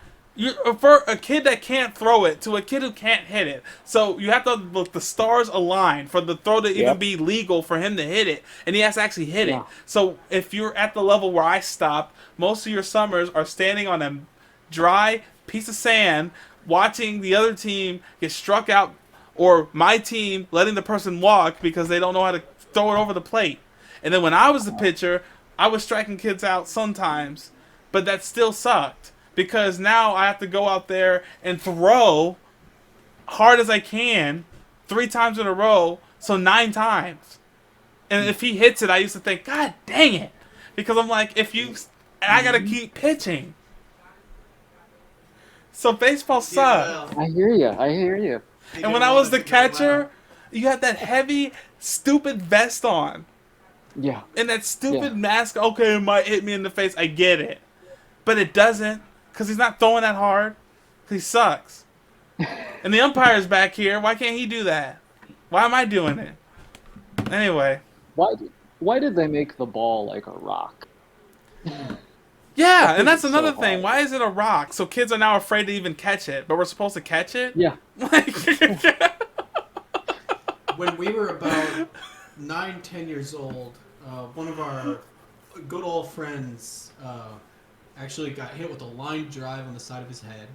For a kid that can't throw it to a kid who can't hit it. So you have to look the stars align for the throw to even Yep. be legal for him to hit it. And he has to actually hit Yeah. it. So if you're at the level where I stopped, most of your summers are standing on a dry piece of sand watching the other team get struck out or my team letting the person walk because they don't know how to throw it over the plate. And then when I was the pitcher, I was striking kids out sometimes, but that still sucked. Because now I have to go out there and throw hard as I can 3 times in a row, so 9 times. And if he hits it, I used to think, God dang it. Because I'm like, and I got to keep pitching. So baseball sucks. I hear you. And when I was the catcher, you had that heavy, stupid vest on. Yeah. And that stupid mask, okay, it might hit me in the face. I get it. But it doesn't. Because he's not throwing that hard. He sucks. And the umpire's back here. Why can't he do that? Why am I doing it? Anyway. Why did they make the ball like a rock? Yeah, and that's so another thing. hard. Why is it a rock? So kids are now afraid to even catch it. But we're supposed to catch it? Yeah. Like, When we were about 9-10 years old, one of our good old friends actually got hit with a line drive on the side of his head.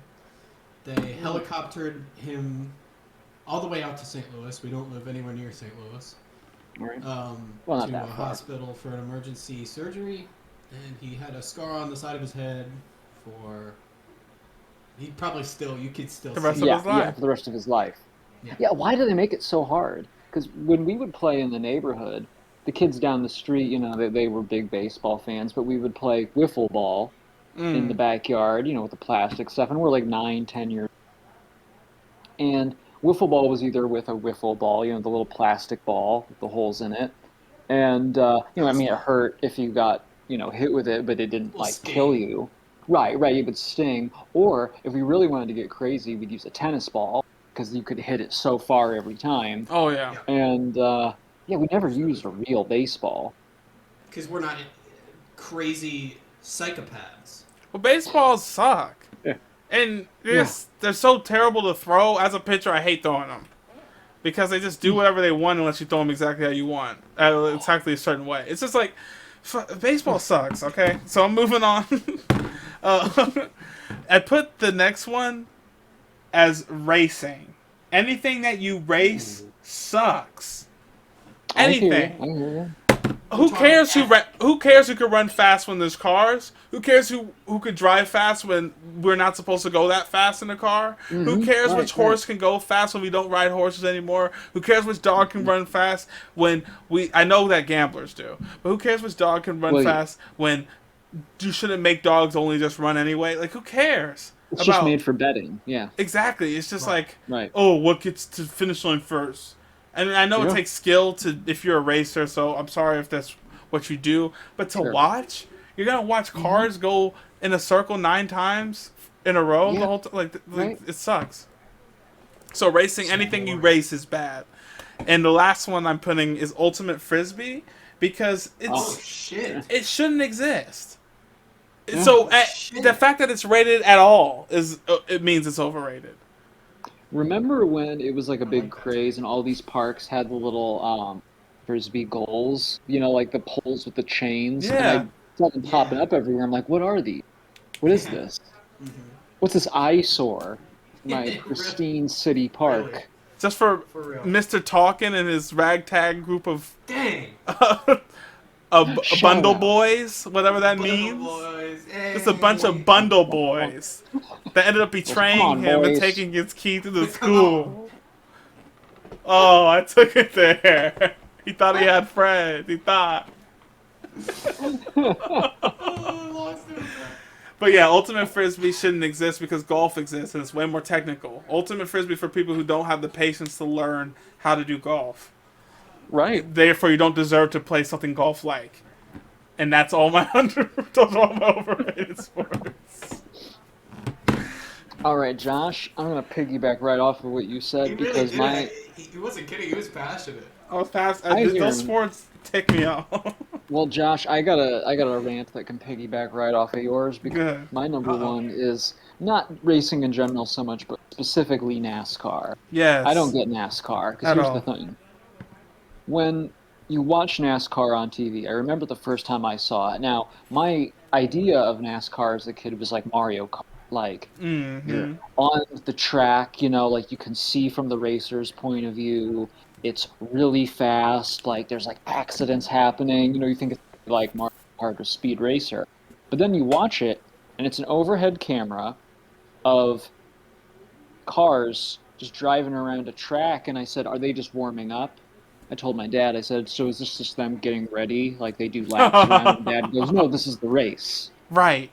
They helicoptered him all the way out to St. Louis. We don't live anywhere near St. Louis. Right. Well, not To that a far. hospital for an emergency surgery, and he had a scar on the side of his head for. You could still The rest see of it. his life. For the rest of his life. Yeah. Yeah, why do they make it so hard? Because when we would play in the neighborhood, the kids down the street, they were big baseball fans, but we would play wiffle ball in the backyard, with the plastic stuff, and we're like 9, 10 years old. And Wiffle ball was either with a wiffle ball, the little plastic ball with the holes in it, and I mean, it hurt if you got hit with it, but it didn't Little like kill sting. you. Right, right. It would sting. Or if we really wanted to get crazy, we'd use a tennis ball because you could hit it so far every time. Oh yeah. Yeah. And yeah, we never used a real baseball. Because we're not crazy psychopaths. Well, baseballs suck. Yeah. And they're so terrible to throw. As a pitcher, I hate throwing them. Because they just do whatever they want unless you throw them exactly how you want. Exactly a certain way. It's just like, baseball sucks, okay? So I'm moving on. I put the next one as racing. Anything that you race sucks. Anything. I hear you. Who cares who cares who could run fast when there's cars? Who cares who could drive fast when we're not supposed to go that fast in a car? Who cares which horse can go fast when we don't ride horses anymore? Who cares which dog can run fast when I know that gamblers do, but who cares which dog can run fast when you shouldn't make dogs only just run anyway? Like, who cares? It's just made for betting, yeah. Exactly. It's just right. Oh, what gets to finish line first? And I know it takes skill if you're a racer, so I'm sorry if that's what you do. But to watch, you're going to watch cars go in a circle 9 times in a row the whole time. Like, it sucks. So racing, anything you race is bad. And the last one I'm putting is Ultimate Frisbee because it shouldn't exist. Yeah. So the fact that it's rated at all it means it's overrated. Remember when it was like a big craze and all these parks had the little Frisbee goals, like the poles with the chains? Yeah. And I saw them popping up everywhere. I'm like, what are these? What is this? What's this eyesore? My pristine city park. Really? Just for real. Mr. Talkin and his ragtag group of Dang. bundle boys, whatever that means. Hey. Just a bunch of bundle boys that ended up betraying him and taking his key to the school. Oh, I took it there. He thought he had friends. He thought. But yeah, Ultimate Frisbee shouldn't exist because golf exists and it's way more technical. Ultimate Frisbee for people who don't have the patience to learn how to do golf. Right. Therefore, you don't deserve to play something golf-like. And that's all my overrated sports. All right, Josh, I'm going to piggyback right off of what you said He because he wasn't kidding. He was passionate. I was those sports tick me off. Well, Josh, I got a rant that can piggyback right off of yours because my number one is not racing in general so much, but specifically NASCAR. Yes. I don't get NASCAR because here's the thing. When you watch NASCAR on TV, I remember the first time I saw it. Now, my idea of NASCAR as a kid was like Mario Kart. Like, you're on the track, like you can see from the racer's point of view. It's really fast. Like, there's like accidents happening. You think it's like Mario Kart or Speed Racer. But then you watch it, and it's an overhead camera of cars just driving around a track. And I said, are they just warming up? I told my dad, I said, so is this just them getting ready? Like they do laps around? And Dad goes, no, this is the race. Right.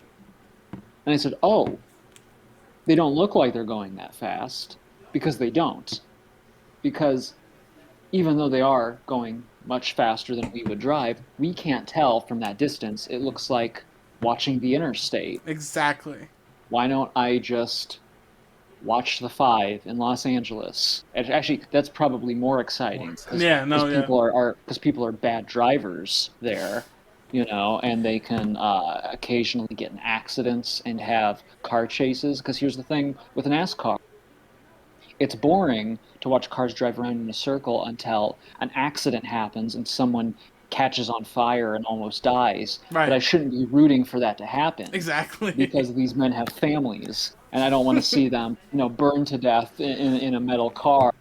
And I said, oh, they don't look like they're going that fast because they don't. Because even though they are going much faster than we would drive, we can't tell from that distance. It looks like watching the interstate. Exactly. Why don't I just watch the 5 in Los Angeles? Actually, that's probably more exciting. Because people are bad drivers there, and they can occasionally get in accidents and have car chases. Because here's the thing with an NASCAR. It's boring to watch cars drive around in a circle until an accident happens and someone catches on fire and almost dies. Right. But I shouldn't be rooting for that to happen. Exactly. Because these men have families, and I don't want to see them, burn to death in a metal car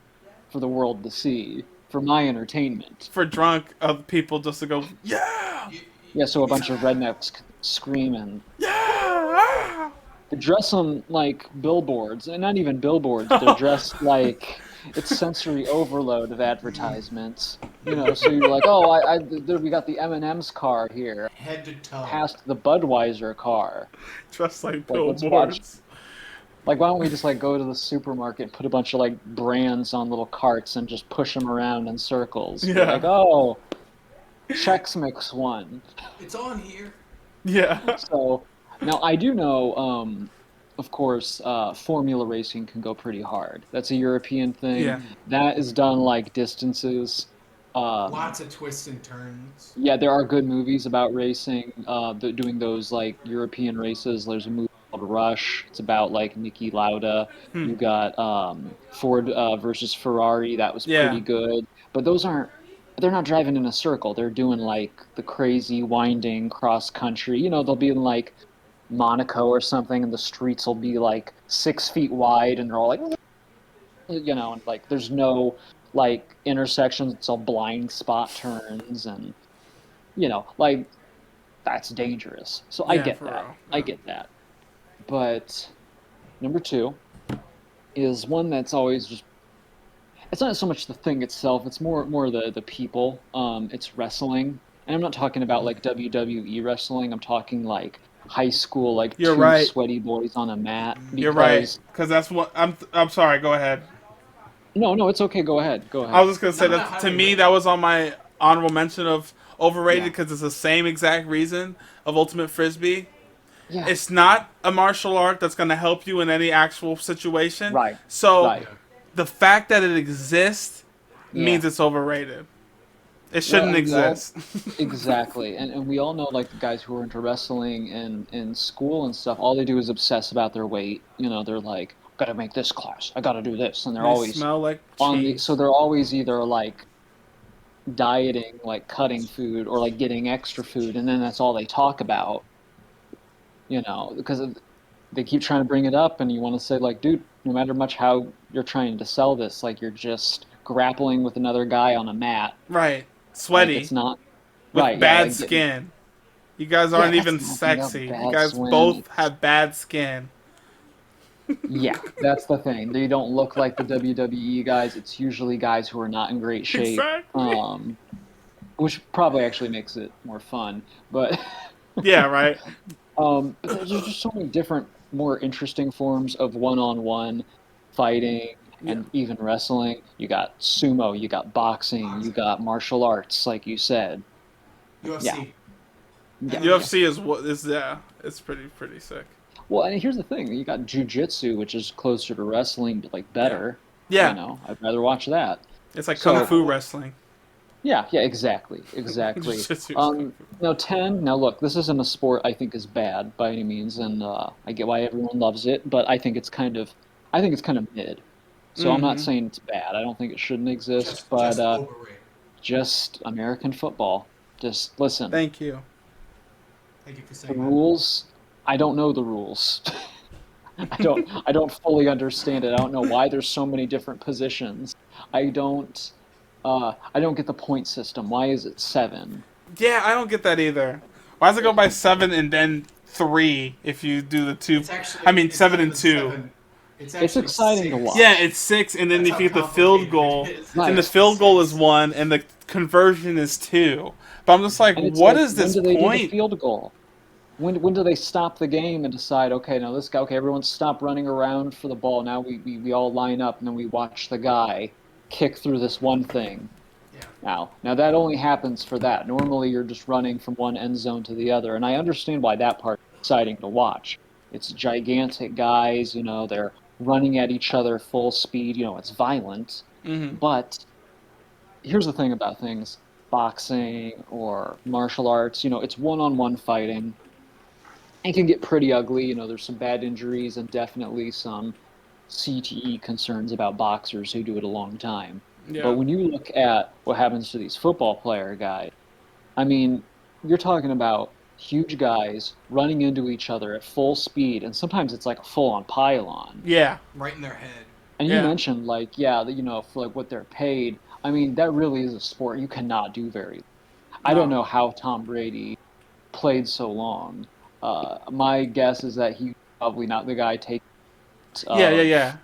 for the world to see, for my entertainment. For drunk people just to go, yeah! Yeah, so a bunch of rednecks screaming. Yeah! They dress them like billboards, and not even billboards. They're dressed like it's sensory overload of advertisements. So you're like, oh, we got the M&M's car here. Head to toe. Past the Budweiser car. Dressed like let's billboards. Like, why don't we just like go to the supermarket and put a bunch of like brands on little carts and just push them around in circles? Be Yeah. Like, oh, Chex Mix won. It's on here. Yeah. So now I do know, of course, Formula racing can go pretty hard. That's a European thing. Yeah. That is done like distances. Lots of twists and turns. Yeah, there are good movies about racing, doing those like European races. There's a movie called Rush. It's about like Niki Lauda. You got Ford versus Ferrari. That was Yeah. pretty good. But those aren't. They're not driving in a circle. They're doing like the crazy winding cross country. You know, they'll be in like Monaco or something, and the streets will be like 6 feet wide, and they're all like, you know, and like there's no like intersections. It's all blind spot turns, and you know, like that's dangerous. So I Yeah, get for that. real. I get that. But number two is one that's always just. It's not so much the thing itself. It's more the people. It's wrestling, and I'm not talking about like WWE wrestling. I'm talking like high school, like You're two right. sweaty boys on a mat. You're right. Because Because that's what I'm sorry. Go ahead. no, it's okay. Go ahead. I was just gonna say No, that no, to no, me no. that was on my honorable mention of overrated Yeah. because it's the same exact reason of Ultimate Frisbee. Yeah. It's not a martial art that's gonna help you in any actual situation. Right. So Right. the fact that it exists Yeah. means it's overrated. It shouldn't and we all- exist. Exactly. And we all know like the guys who are into wrestling in school and stuff, all they do is obsess about their weight. You know, they're like, gotta make this class, I gotta do this, and they're They always smell like on the cheese. so they're always either like dieting, like cutting food, or like getting extra food, and then that's all they talk about. You know, because they keep trying to bring it up, and you want to say like, dude, no matter much how you're trying to sell this, like you're just grappling with another guy on a mat. Right. Like, Sweaty. it's not With right. bad like, skin. You guys aren't that's even not sexy. bad You guys swim. both have bad skin. Yeah, that's the thing. They don't look like the WWE guys. It's usually guys who are not in great shape. Exactly. Which probably actually makes it more fun. But Yeah, right. but there's just so many different, more interesting forms of one-on-one fighting and even wrestling. You got sumo, you got boxing, you got martial arts, like you said. UFC. Yeah. UFC is what is it's pretty sick. Well, and here's the thing: you got jujitsu, which is closer to wrestling, but like better. Yeah. You know, I'd rather watch that. It's like So- kung fu wrestling. Yeah, exactly. Jiu-jitsu is Now 10. Now look, this isn't a sport I think is bad by any means, and I get why everyone loves it, but I think it's kind of mid. So I'm not Mhm. saying it's bad. I don't think it shouldn't exist, Just but overrated. just American football. Just listen. Thank you. Thank you for The saying that. rules. I don't know the rules. I don't fully understand it. I don't know why there's so many different positions. I don't get the point system. Why is it 7? Yeah, I don't get that either. Why does it go by 7 and then 3 if you do the 2? It's actually, I mean, it's 7 not and even 2. 7. It's actually exciting to 6. watch. Yeah, it's 6, and then That's if you how get the field complicated goal, it is. Right. and the field goal is 1, and the conversion is 2. But I'm just like, And it's what like, is this when do they do the point? field goal? When do they stop the game and decide, okay, now this guy, okay, everyone stop running around for the ball. Now we all line up, and then we watch the guy kick through this one thing. Yeah. Now that only happens for that. Normally you're just running from one end zone to the other, and I understand why that part is exciting to watch. It's gigantic guys, you know, they're running at each other full speed, you know, it's violent. hmm But here's the thing about things, boxing or martial arts, you know, it's one-on-one fighting. It can get pretty ugly, you know, there's some bad injuries and definitely some CTE concerns about boxers who do it a long time. Yeah. But when you look at what happens to these football player guys, I mean, you're talking about huge guys running into each other at full speed, and sometimes it's like a full-on pylon. Yeah. Right in their head. And you Yeah. mentioned, like, yeah, you know, for like what they're paid. I mean, that really is a sport you cannot do very. I don't No. know how Tom Brady played so long. My guess is that he's probably not the guy taking Yeah.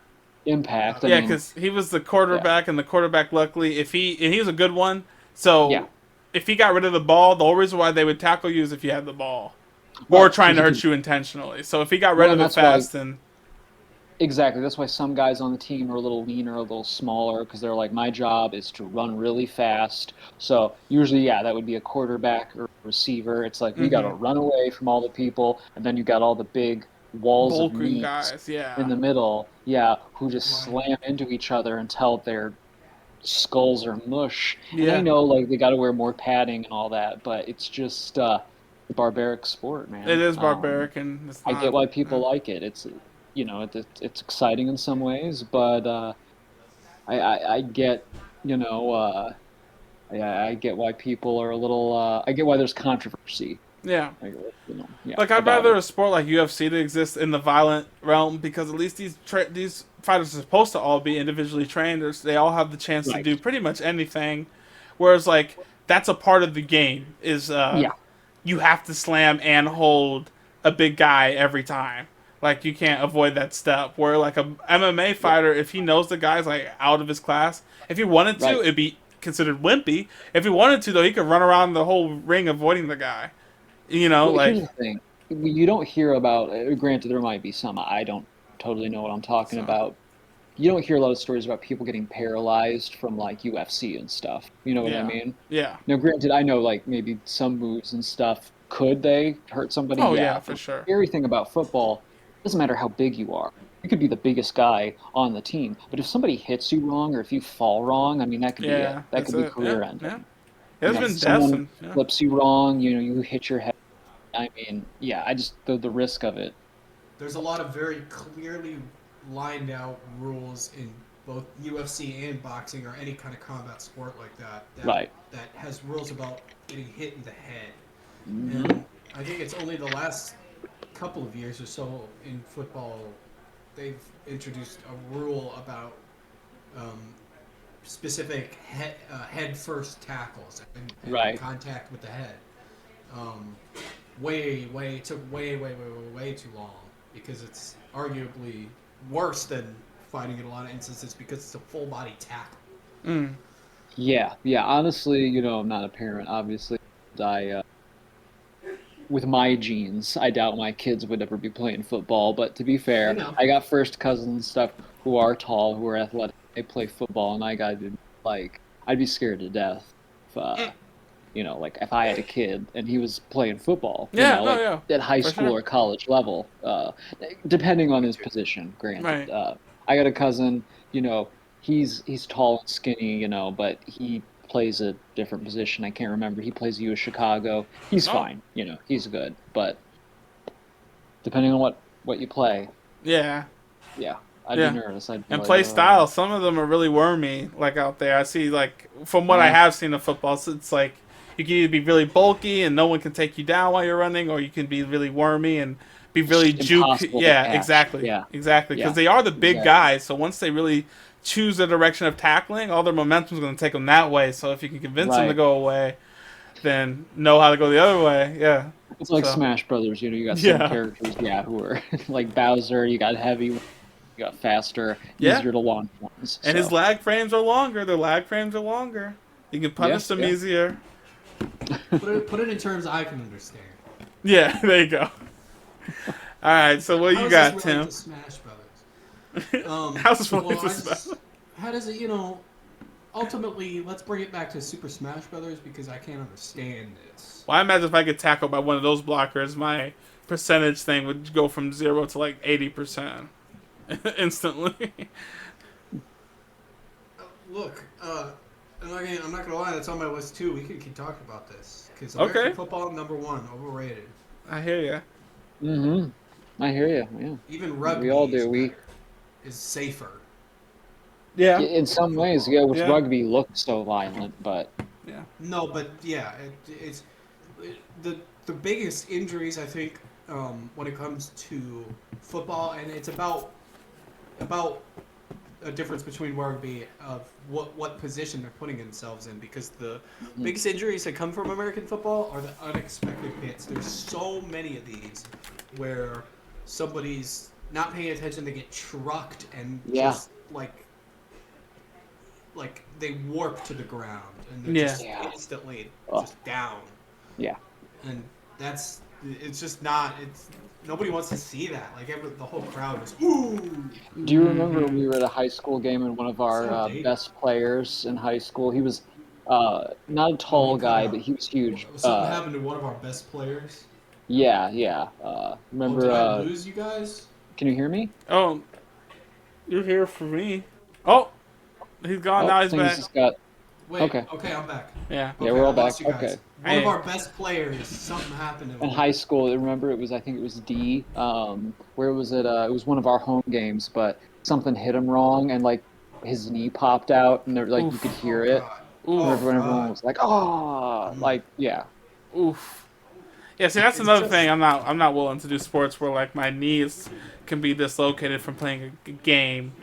impact. I Yeah, mean, because he was the quarterback, and the quarterback, luckily, and he was a good one. So Yeah. if he got rid of the ball, the whole reason why they would tackle you is if you had the ball, or Right, trying to because hurt you intentionally. So if he got rid Well, of it and that's why- fast, then Exactly. That's why some guys on the team are a little leaner, a little smaller, because they're like, my job is to run really fast. So usually, yeah, that would be a quarterback or receiver. It's like we got to Mm-hmm. run away from all the people, and then you got all the big walls of Bulking meat guys, in yeah. the middle, yeah, who just Right. slam into each other until their skulls are mush. And I Yeah. know, like, they got to wear more padding and all that, but it's just a barbaric sport, It man. is barbaric and it's I get not. why people like it. It's it's exciting in some ways, but I get you know I get why people are a little I get why there's controversy, Yeah. like, yeah, Like I'd about rather it. a sport like UFC to exist in the violent realm because at least these fighters are supposed to all be individually trained. They all have the chance to Right. do pretty much anything. Whereas like that's a part of the game is Yeah. you have to slam and hold a big guy every time. Like you can't avoid that step. Where like a MMA Yeah. fighter, if he knows the guy's like out of his class, if he wanted to, Right. it'd be considered wimpy. If he wanted to, though, he could run around the whole ring avoiding the guy. You know, Well, like here's the thing. You don't hear about, granted, there might be some, I don't totally know what I'm talking so. about. You don't hear a lot of stories about people getting paralyzed from like UFC and stuff. You know what I Yeah, mean? yeah. Now, granted, I know like maybe some moves and stuff, could they hurt somebody? Oh yeah, Yeah. for But sure. the scary thing about football, it doesn't matter how big you are. You could be the biggest guy on the team, but if somebody hits you wrong or if you fall wrong, I mean, that could be it. Yeah, That that's could be it. Yeah, career yeah. ending. There's If been deaths someone and yeah. flips you wrong, you hit your head. I mean, yeah, I just the risk of it. There's a lot of very clearly lined out rules in both UFC and boxing or any kind of combat sport like that Right. that has rules about getting hit in the head. Hmm. And I think it's only the last couple of years or so in football they've introduced a rule about um, specific head first tackles and Right. contact with the head. Um, it took way too long because it's arguably worse than fighting in a lot of instances because it's a full body tackle. Mm. Yeah, yeah. Honestly, I'm not a parent, obviously. I with my genes, I doubt my kids would ever be playing football. But to be I fair, know. I got first cousins and stuff who are tall, who are athletic. They play football, and I got to like, I'd be scared to death if, like if I had a kid and he was playing football, Yeah, no, like yeah, at high for school sure. or college level, depending on his position, granted. Right. I got a cousin, he's tall and skinny, but he plays a different position. I can't remember. He plays U of Chicago. He's Oh, fine, he's good. But depending on what you play, yeah, yeah, I'd be yeah. nervous. I'd be And like, play style. Some of them are really wormy. Like out there, I see. Like from what I yeah, have seen of football, it's like you can either be really bulky and no one can take you down while you're running, or you can be really wormy and be it's really just juke. impossible to Yeah, catch. exactly, Yeah, exactly. Because yeah, they are the big exactly. guys. So once they really choose the direction of tackling, all their momentum is going to take them that way. So if you can convince them to Right. go away, then know how to go the other way. Yeah. It's like So Smash Brothers, you got some yeah, characters, yeah, who are like Bowser, you got heavy, you got faster, yeah. easier to launch ones. And his So, lag frames are longer. Their lag frames are longer. You can yeah, punish them yeah. easier. Put it in terms I can understand. Yeah, there you go. All right, so what How you does this got, relate Tim? to Smash Brothers? How's this Well, relate to Smash? how does it, ultimately, let's bring it back to Super Smash Brothers because I can't understand this. Well, I imagine if I get tackled by one of those blockers, my percentage thing would go from 0 to like 80% instantly. Look, I'm not gonna lie, that's on my list too. We can keep talking about this because Okay, American football #1 overrated. I hear you. I hear you. Yeah, Even we all rugby is do. better, is safer. Yeah, In some Than ways, football. yeah, with yeah, rugby looks so violent, but yeah. No, but yeah, the the biggest injuries I think when it comes to football, and it's about a difference between rugby of what position they're putting themselves in because the mhm, biggest injuries that come from American football are the unexpected hits. There's so many of these where somebody's not paying attention, they get trucked and yeah, just like they warp to the ground and they're Yeah. just yeah, instantly oh, just down. yeah, And it's just not. It's nobody wants to see that. Like the whole crowd was ooh. Do you remember when we were at a high school game and one of our So dated. best players in high school? He was not a tall guy, but he was huge. Something happened to one of our best players. Yeah. Remember? Did I lose you guys? Can you hear me? Oh, you're here for me. Oh, he's gone. Now he's things back. just got. Wait. Okay. Okay, I'm back. Yeah. Yeah, we're all I lost back. you guys. Okay. One of Hey. our best players. Something happened to him. In high school, remember I think it was D. Where was it? It was one of our home games, but something hit him wrong, and like his knee popped out, and like you could hear it. Oh, And everyone God. was like, "Oh!" Like, yeah. Oof. Yeah, see, that's another thing. I'm not willing to do sports where like my knees can be dislocated from playing a game.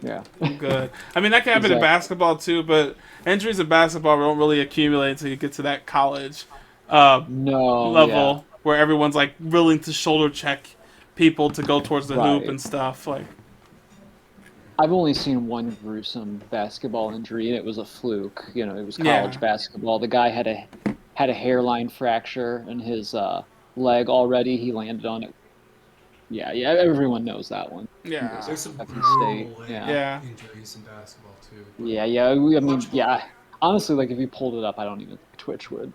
Yeah. I'm good. I mean, that can happen in Exactly. basketball too, but injuries in basketball don't really accumulate until you get to that college No. level where everyone's like willing to shoulder check people to go towards the hoop Right. and stuff. Like, I've only seen one gruesome basketball injury, and it was a fluke. You know, it was college Yeah. basketball. The guy had a hairline fracture in his leg already. He landed on it. Yeah. Everyone knows that one. yeah, There's some Second brutal State, yeah. injuries in basketball too. Yeah. I mean, yeah. Honestly, like if you pulled it up, I don't even think Twitch would.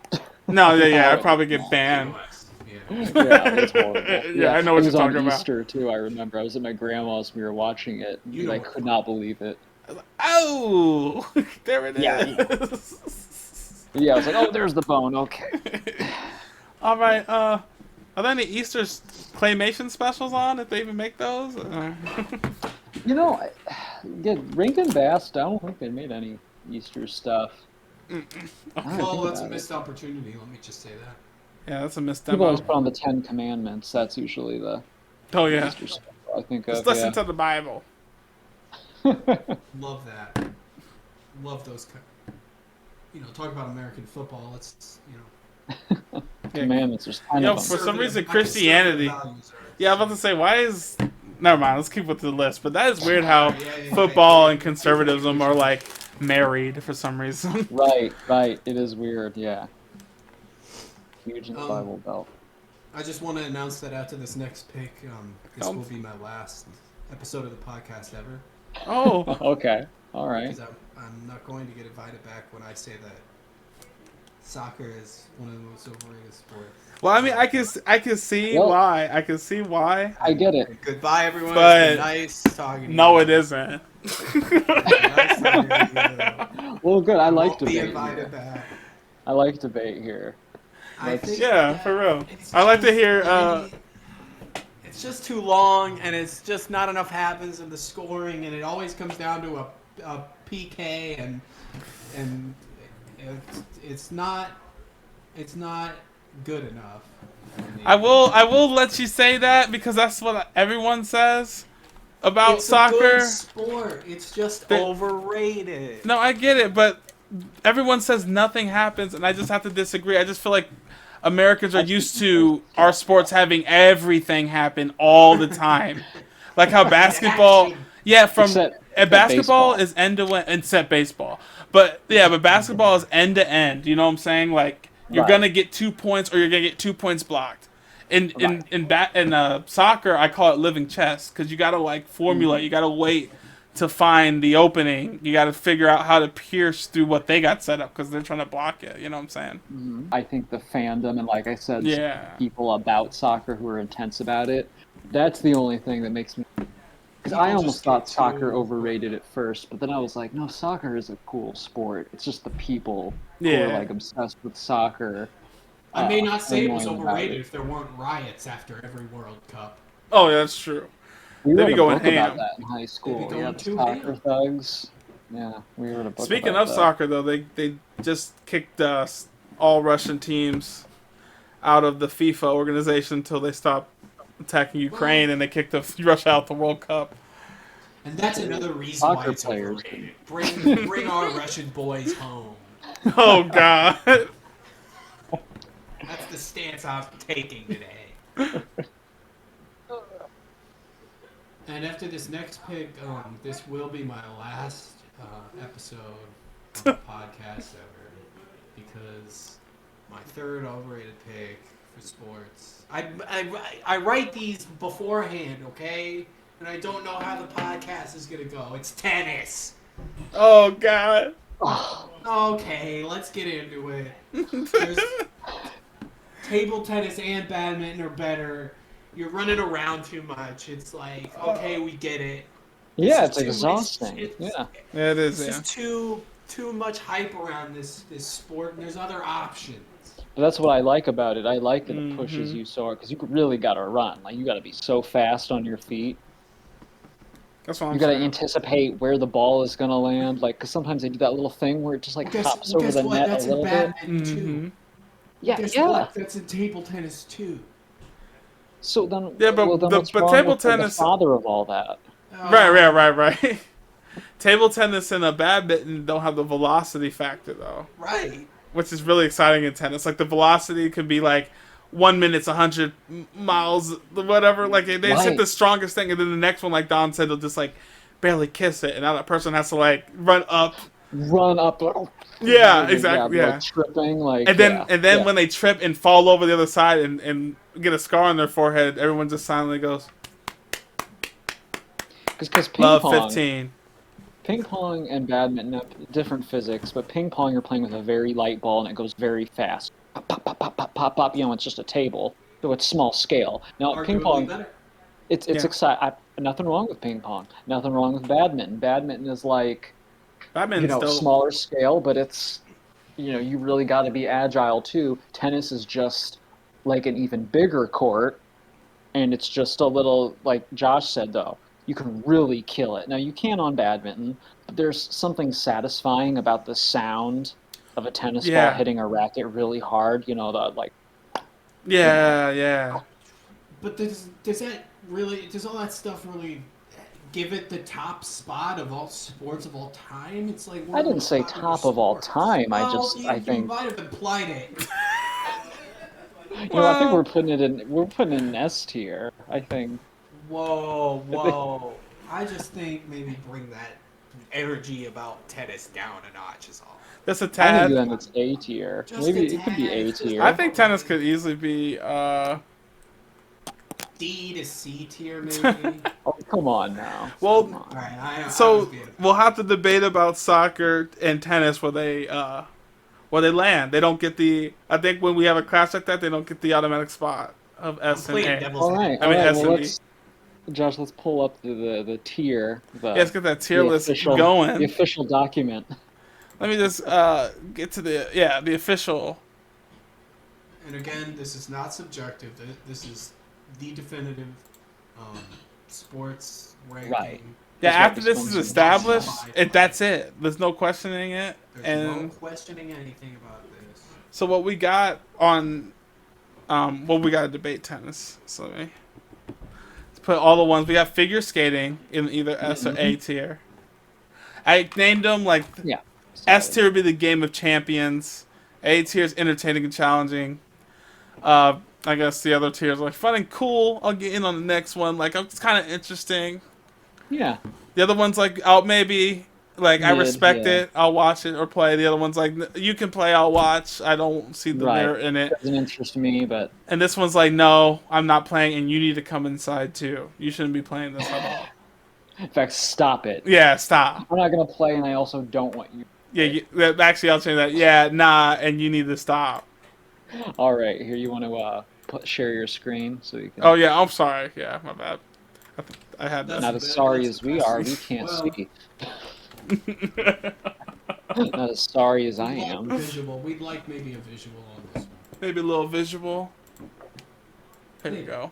no, yeah, I'd probably get banned. Yeah. Yeah, it's horrible. Yeah, I know what it was you're on talking about. Easter too. I remember I was at my grandma's. We were watching it. You And know I what- could not believe it. Oh, there it is. Yeah. Yeah, I was like, oh, there's the bone. Okay. All right. Are there any Easter claymation specials on? If they even make those? You know, Rankin Bass. I don't think they made any Easter stuff. Well, that's a missed opportunity. Let me just say that. Yeah, that's a missed People demo. always put on the 10 Commandments. That's usually the Oh yeah. Easter stuff I think Just of. listen to the Bible. Love that. Love those. Talk about American football. Let's Commandments. There's 10 Yo, of for them. some reason, conservative Christianity. values are- Yeah, I was about to say, why is... Never mind, let's keep with the list. But that is weird how Yeah. football and conservatism are, like, married for some reason. Right. It is weird. Yeah. Huge in the Bible Belt. I just want to announce that after this next pick, this will be my last episode of the podcast ever. Oh, Okay. All right. Because I'm not going to get invited back when I say that soccer is one of the most overrated sports. well, I mean, I can see Well- why. I can see why. I get it. Goodbye, everyone. But- It's been nice talking to you. No, it isn't. Nice talking to you. Well, good. I like Won't be debate. invited Here. back. I like debate here. I think Yeah, that for real. it's I like to just hear... it's just too long, and it's just not enough happens in the scoring, and it always comes down to a PK, and it's not good enough. I will let you say that because that's what everyone says about It's soccer. a good sport. It's just But- overrated. No, I get it, but everyone says nothing happens, and I just have to disagree. I just feel like Americans are used to our sports having everything happen all the time, like how basketball. Yeah, Except basketball baseball. is end to end, except baseball. But yeah, but basketball is end to end. You know what I'm saying? Like you're Right. gonna get 2 points, or you're gonna get 2 points blocked. In soccer, I call it living chess because you gotta like formulate. You gotta wait to find the opening. You gotta figure out how to pierce through what they got set up because they're trying to block it. You know what I'm saying? I think the fandom and, like I said, Yeah. people about soccer who are intense about it. That's the only thing that makes me. Because I People almost just thought get soccer too- overrated at first, but then I was like, no, soccer is a cool sport. It's just the people who Yeah. are like obsessed with soccer. I may not say it was annoying about overrated it. if there weren't riots after every World Cup. Oh, yeah, that's true. We They wrote be a going book ham. about that in high school. going Yeah, the too soccer ham. thugs. Yeah, we wrote a book. Speaking about of that. soccer, though, they just kicked all Russian teams out of the FIFA organization until they stopped attacking Ukraine, and they kicked Russia out the World Cup. And that's another reason why Soccer it's players. overrated. Bring our Russian boys home. Oh God! That's the stance I'm taking today. And after this next pick, this will be my last episode of the podcast ever, because my third overrated pick for sports. I write these beforehand, okay? And I don't know how the podcast is gonna go. It's tennis. Oh God. Oh, Okay, let's get into it. There's table tennis and badminton are better. You're running around too much. It's like, okay, we get it. yeah, This it's is too- exhausting. it's- Yeah. Yeah, it is. It's Yeah. just too much hype around this sport, and there's other options. But that's what I like about it. I like that it pushes Mhm. you so hard because you really got to run. Like you got to be so fast on your feet. That's what I'm You got to saying. anticipate where the ball is going to land. Like, because sometimes they do that little thing where it just like hops over the net That's a little in bit. badminton too. Mhm. Yeah, Guess yeah. what? That's in table tennis too. So then, Yeah, but well, then the- what's but wrong table with the tennis- father of all that? Right. Table tennis and a badminton don't have the velocity factor though, Right. which is really exciting in tennis. Like the velocity could be like 1 minute's 100 miles, whatever. Like they just hit Right. the strongest thing, and then the next one, like Don said, they'll just like barely kiss it, and now that person has to like run up. Run up. Yeah, exactly. Like Yeah. tripping. Like, And then yeah, and then yeah. when they trip and fall over the other side and get a scar on their forehead, everyone just silently goes, Because "Love 15." ping pong and badminton have different physics, but ping pong you're playing with a very light ball and it goes very fast. Pop, pop, pop, pop, pop, pop, pop. You know, it's just a table, so it's small scale. Now, ping Arguably pong, better. it's Yeah. exciting. Nothing wrong with ping pong. Nothing wrong with badminton. Badminton is like, Badminton's dope. smaller scale, but it's, you really got to be agile too. Tennis is just like an even bigger court, and it's just a little, like Josh said though, you can really kill it. Now you can on badminton, but there's something satisfying about the sound of a tennis Yeah. ball hitting a racket really hard. The like, Yeah. But does all that stuff really give it the top spot of all sports of all time? It's like one I of the didn't say popular top of all sports. time. I You think might have implied it. I think Well- we're putting it in an S tier. I think. Whoa. I just think maybe bring that energy about tennis down a notch is all. That's a I think tad. then it's A tier. Just Maybe a it could be A tad. tier. I think tennis could easily be. D to C tier maybe. Oh, come on now. Well, Come on. All right, I was so being- we'll have to debate about soccer and tennis where they land. They don't get the. I think when we have a class like that, they don't get the automatic spot of I'm S and playing A. devil's All right, advocate. I mean, all right. S Well, and D. Josh, let's pull up the tier. Yeah, let's get that tier list The going. official document. Let me just get to the official. And again, this is not subjective. This is the definitive sports ranking. Right. Yeah, That's what after this is this established, one's- that's it. There's no questioning it. There's no And questioning anything about this. so what we got on, we got to debate tennis. So let me let's put all the ones we got. Figure skating in either S or A tier. I named them like Yeah. S tier would be the game of champions. A tier is entertaining and challenging. I guess the other tiers are like fun and cool. I'll get in on the next one. Like it's kind of interesting. Yeah. The other one's like I'll maybe like I Mid, respect yeah. it. I'll watch it or play. The other one's like you can play. I'll watch. I don't see the Right. merit in it. Doesn't interest me, but And this one's like no, I'm not playing, and you need to come inside too. You shouldn't be playing this at all. in fact, stop it. Yeah, stop. I'm not gonna play, and I also don't want you. Yeah, actually, I'll change that. Yeah, nah, and you need to stop. All right, here you want to share your screen so you can. Oh yeah, I'm sorry. Yeah, my bad. I had That's that. Not as sorry as we are. We can't Well- see. Not as sorry as I We'd like am. Visual. We'd like maybe a visual on this one. Maybe a little visual. There you go.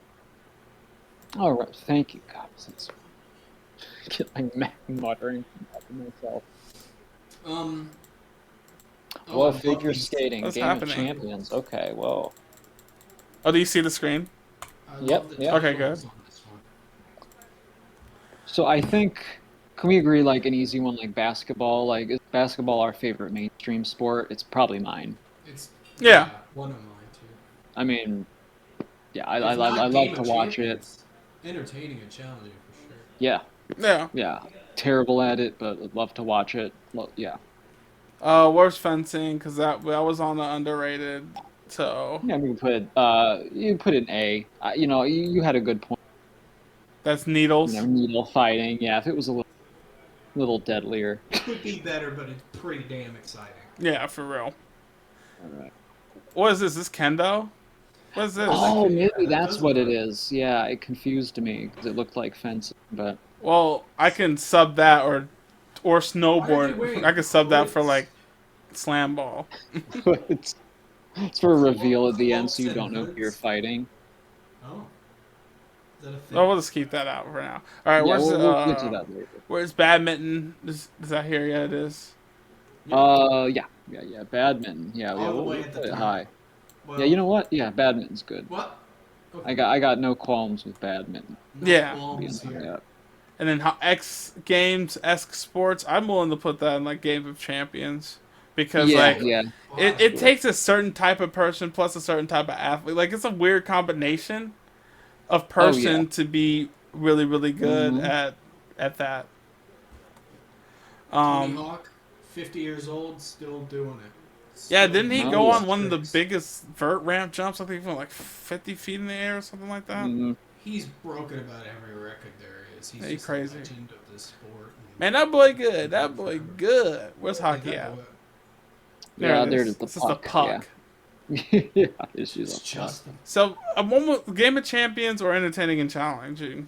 All right, thank you, guys. It's like muttering to myself. Oh, Well, I love figure these. skating, What's game happening? of champions. Okay, well, Oh, do you see the screen? I Yep, love the yep. Okay, titles good. on this one. so I think can we agree like an easy one like basketball? Like is basketball our favorite mainstream sport? It's probably mine. It's Yeah. one of mine too. I mean, yeah, I It's not love Game to of watch it. Champions. Entertaining and challenging for sure. Yeah, Yeah. yeah. Terrible at it, but I'd love to watch it. Yeah. Worst fencing because that was on the underrated. So Yeah, we can put an A. You had a good point. that's needles. Needle fighting. Yeah, if it was a little deadlier. Could be better, but it's pretty damn exciting. Yeah, for real. All right. What is this? Is this Kendo? What is this? Oh, maybe that that's does what it work. is. Yeah, it confused me because it looked like fencing, but Well, I can sub that or Why are they snowboard. wearing I can sub that for hoods? like slam ball. it's for a reveal at the end, so you Cloaks don't know and who you're hoods? fighting. Oh. Is that a thing? Oh, we'll just keep that out for now. All right, Yeah, where's we'll get to that later. where's badminton? Is that here? Yeah, it is. Yeah. Badminton. Yeah, All the we'll way at the put it top. high. Well, Yeah, you know what? Yeah, badminton's good. What? Okay. I got no qualms with badminton. No Yeah. qualms here. Yeah. And then X Games, X Sports. I'm willing to put that in like Games of Champions because like Yeah. it takes a certain type of person plus a certain type of athlete. Like it's a weird combination of person to be really really good Mhm. at that. Tony Hawk, 50 years old, still doing it. Yeah, Still didn't he Oh, go yeah. on one of the tricks. biggest vert ramp jumps? I think he went like 50 feet in the air or something like that. Mhm. He's broken about every record there is. He's He just crazy. a legend of this sport. Man, that boy good. That boy good. Where's hockey at? There Yeah, it is. there's the This is the puck. puck. Yeah, it's It's just a puck. just So, one with Game of Champions or entertaining and challenging?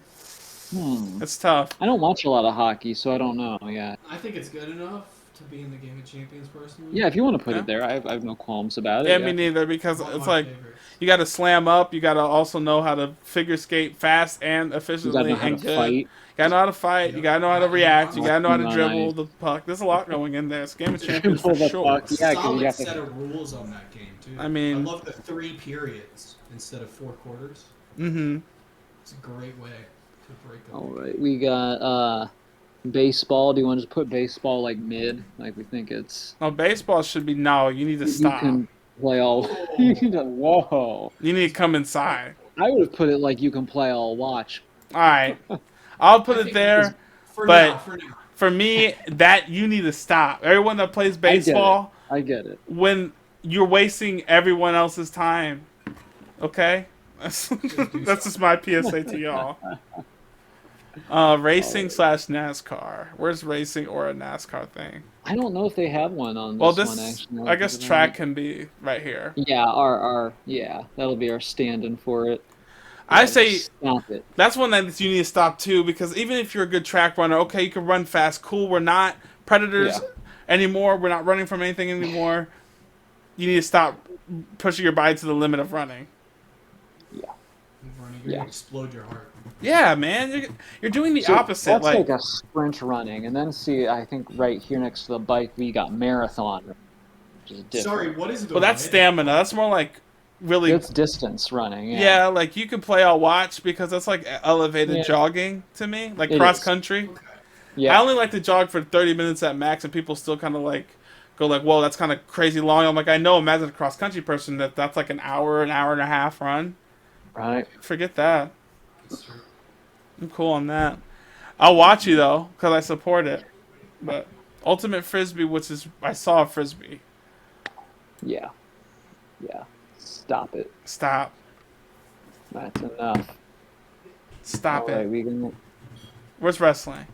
It's tough. I don't watch a lot of hockey, so I don't know. Yeah, I think it's good enough to be in the Game of Champions personally. yeah. If you want to put Yeah. it there, I have no qualms about it. Yeah, me neither, because One of it's my like favorites. you got to slam up. You got to also know how to figure skate fast and You efficiently gotta know how and to good. fight. You gotta know how to fight. You Yep. gotta know how to react. You gotta know how to Nice. dribble the puck. There's a lot going in there. It's Game of Champions for Dribble the sure. puck. Yeah, 'cause you Solid have to- set of rules on that game too. I mean- I love the 3 periods instead of 4 quarters. Mm-hmm. It's a great way to break up. All right, we got baseball. Do you want to just put baseball like mid? Like we think it's No, baseball should be no. You need to you stop. can play all. You can whoa. You need to come inside. I would have put it like you can play all watch. All right, I'll put I it think there. For but- now, for now. For me, that you need to stop. Everyone that plays baseball, I get it. when you're wasting everyone else's time, okay? That's just my PSA to y'all. Racing / NASCAR. Where's racing or a NASCAR thing? I don't know if they have one on Well, this one this actually. I guess track can be right here. Yeah, our that'll be our stand-in for it. I Yeah, say stop it. that's one that you need to stop too, because even if you're a good track runner, okay, you can run fast, cool. We're not predators anymore. We're not running from anything anymore. You need to stop pushing your body to the limit of running. You're Yeah. gonna explode your heart. Yeah, man, you're doing the So opposite. That's Like, like a sprint running, and then see, I think right here next to the bike we got marathon, which is different. Sorry, what is the well, that's red? stamina. That's more like really. It's distance running. Yeah, like you can play all watch because that's like elevated Yeah. jogging to me, like It cross is. country. Okay. Yeah. I only like to jog for 30 minutes at max, and people still kind of like go like, "Whoa, that's kind of crazy long." I'm like, I know. Imagine a cross country person that's like an hour and a half run. Right. Forget that. That's true. I'm cool on that. I'll watch you though, because I support it. But ultimate frisbee, which is I saw a frisbee. Yeah. Yeah. Stop it. Stop. That's enough. Stop All it. right, we can. Where's wrestling?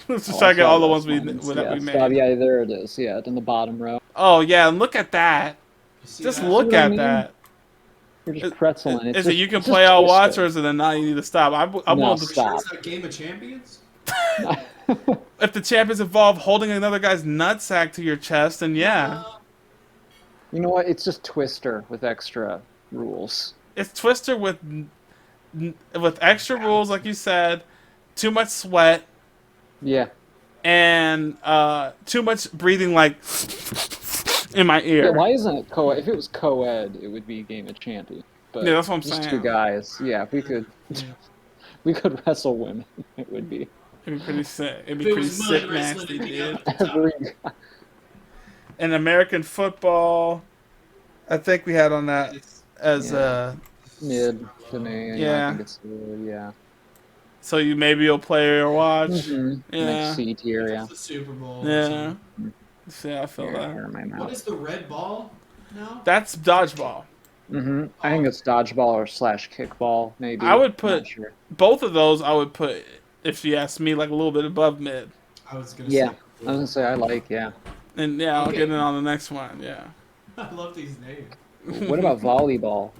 Let's just Oh, try I to get saw all the those ones ones. that Yeah, we stop. made. Yeah, there it is. Yeah, it's in the bottom row. Oh yeah, and look at that. You see Just that? look what I at mean? that. We're just pretzeling. It's Is it just- you can it's just play all watch, twisted. or is it a now you need to stop? I'm No, willing For to. sure stop. it's not Game of Champions? If the champions involve holding another guy's nutsack to your chest, then yeah, You know what? It's just Twister with extra rules. it's Twister with extra rules, like you said, too much sweat Yeah. and too much breathing, like in my Yeah, ear. why isn't it co-ed? If it was co-ed, it would be Game of Champions. But Yeah, that's what I'm just saying. two guys. Yeah, if we could, we could wrestle women. It would be It'd be pretty sick. It'd If be it pretty was mud sick, wrestling, nasty, it'd be dude. up at the top. every. And American football, I think we had on that It's- as Yeah. Mid to me. Yeah. I think it's yeah. so you'll play or watch. Mhm. Yeah. Like C tier. Yeah. It's the Super Bowl. or Yeah. something. Yeah, I feel Here, that. here in my What mouth. is the red ball? No. That's dodgeball. I think it's dodgeball or slash kickball, maybe. I would I'm put not sure. both of those. I would put, if you ask me, like a little bit above mid. I was gonna Yeah, say. I was gonna say I like. Yeah. And yeah, I'll Okay. get in on the next one. Yeah. I love these names. What about volleyball?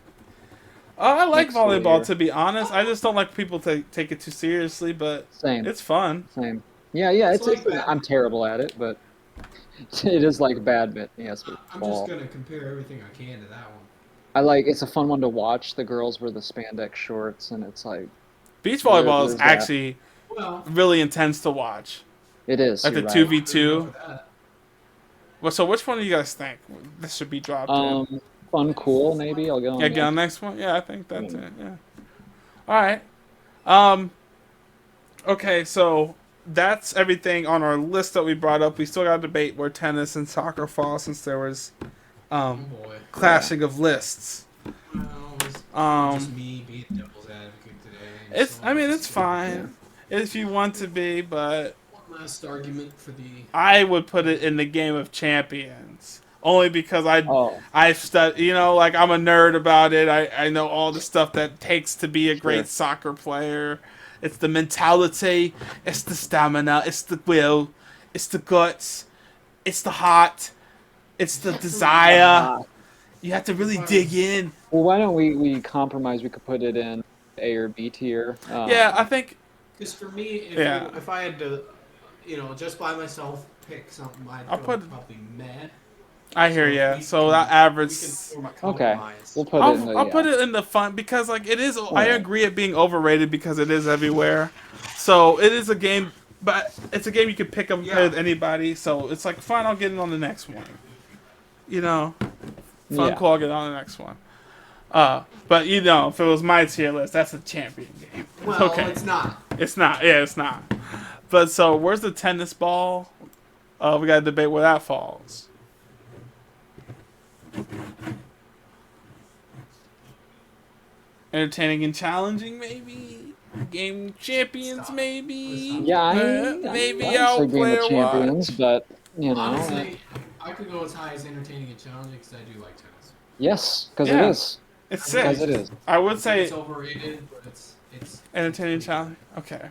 I like Next to it volleyball, here. to be honest. I just don't like people to take it too seriously, but Same. it's fun. Same. Yeah. It's like I'm terrible at it, but it is like badminton. Yes, but I'm ball. just gonna compare everything I can to that one. I like. It's a fun one to watch. The girls wear the spandex shorts, and it's like Beach volleyball is there's that. actually Well, really intense to watch. It is. Like the you're 2v2. for that. Well, so which one do you guys think this should be dropped right. in? Fun, cool. Maybe I'll get on. Yeah, that. get on the next one. Yeah, I think that's Yeah. it. Yeah. All right. Okay, so that's everything on our list that we brought up. We still got to debate where tennis and soccer fall since there was Oh boy. clashing of lists. Well, it's just me being devil's advocate today. It's. So I mean, just it's fine if you want to be, but One last argument for the. I would put it in the game of champions. Only because Oh. I've studied, like I'm a nerd about it. I know all the stuff that takes to be a Sure. great soccer player. It's the mentality, it's the stamina, it's the will, it's the guts, it's the heart, it's the desire. You have to really dig in. Well, why don't we compromise? We could put it in A or B tier. Yeah, I think. Because for me, if I had to, just by myself pick something, I'll go put- probably meh. I hear So you. So that average. Okay. We'll put it in the. I'll put it in the fun because it is. I Alright. agree it being overrated because it is everywhere. So it is a game, but it's a game you can pick up and play Yeah. with anybody. So it's like fine. I'll get in on the next one. Fun, Yeah. cool. I'll get on the next one. But if it was my tier list, that's a champion game. Well, Okay. it's not. It's not. Yeah, it's not. But so where's the tennis ball? We got to debate where that falls. Entertaining and challenging, maybe. Game champions, Stop. maybe. Yeah, Maybe I'd I'll say Game play of a Champions, watch. but Honestly, I could go as high as entertaining and challenging because I do like tennis. yes, because Yeah. it is. It's Because sick. it is. I would It's say overrated, but it's entertaining and challenging. Okay.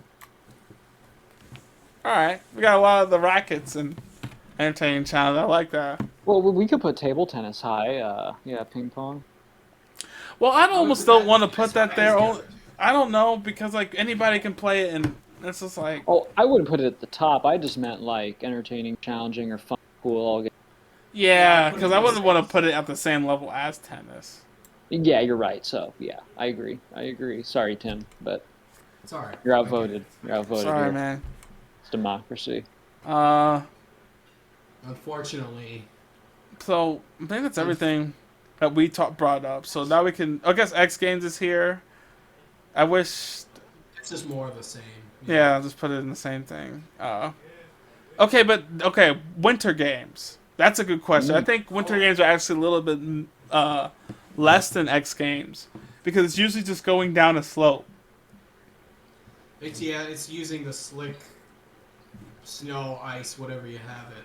All right, we got a lot of the rackets and entertaining and challenging. I like that. Well, we could put table tennis high. Yeah, ping pong. Well, I almost don't want to That's put that what there. I was I don't know because anybody can play it, and it's just like Oh, I wouldn't put it at the top. I just meant like entertaining, challenging, or fun, cool. All yeah, because I wouldn't want to put it at the same level as tennis. Yeah, you're right. So yeah, I agree. Sorry, Tim, but It's alright. you're outvoted. You're outvoted. Sorry, here. man. It's democracy. Unfortunately, So I think that's everything that we brought up. So now we can. I guess X Games is here. I wish. it's just more of the same. Yeah, I'll just put it in the same thing. Okay, winter games. That's a good question. I think winter games are actually a little bit less than X Games because it's usually just going down a slope. It's using the slick snow, ice, whatever you have it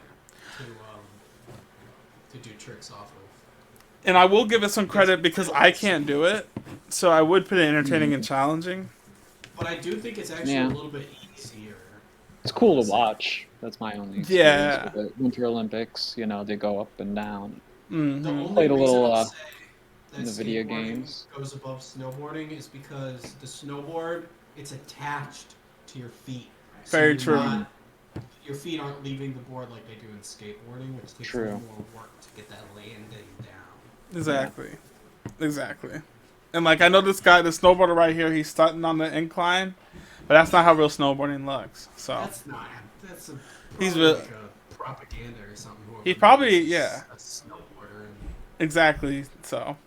to do tricks off of. And I will give it some credit because I can't do it, so I would put it entertaining and challenging. But I do think it's actually Yeah. a little bit easier. It's cool to watch. That's my only experience Yeah. with the Winter Olympics. They go up and down. The Mm-hmm. only Played a reason little, I'll say that in the video skateboarding games. goes above snowboarding is because the snowboard, it's attached to your feet. So Very you're true. your feet aren't leaving the board like they do in skateboarding, which takes a True. little more work to get that landing down. Exactly. And I know this guy, the snowboarder right here, he's starting on the incline, but that's not how real snowboarding looks. So That's He's probably real- like a propaganda or something. whoever He probably- is yeah. A snowboarder and exactly. So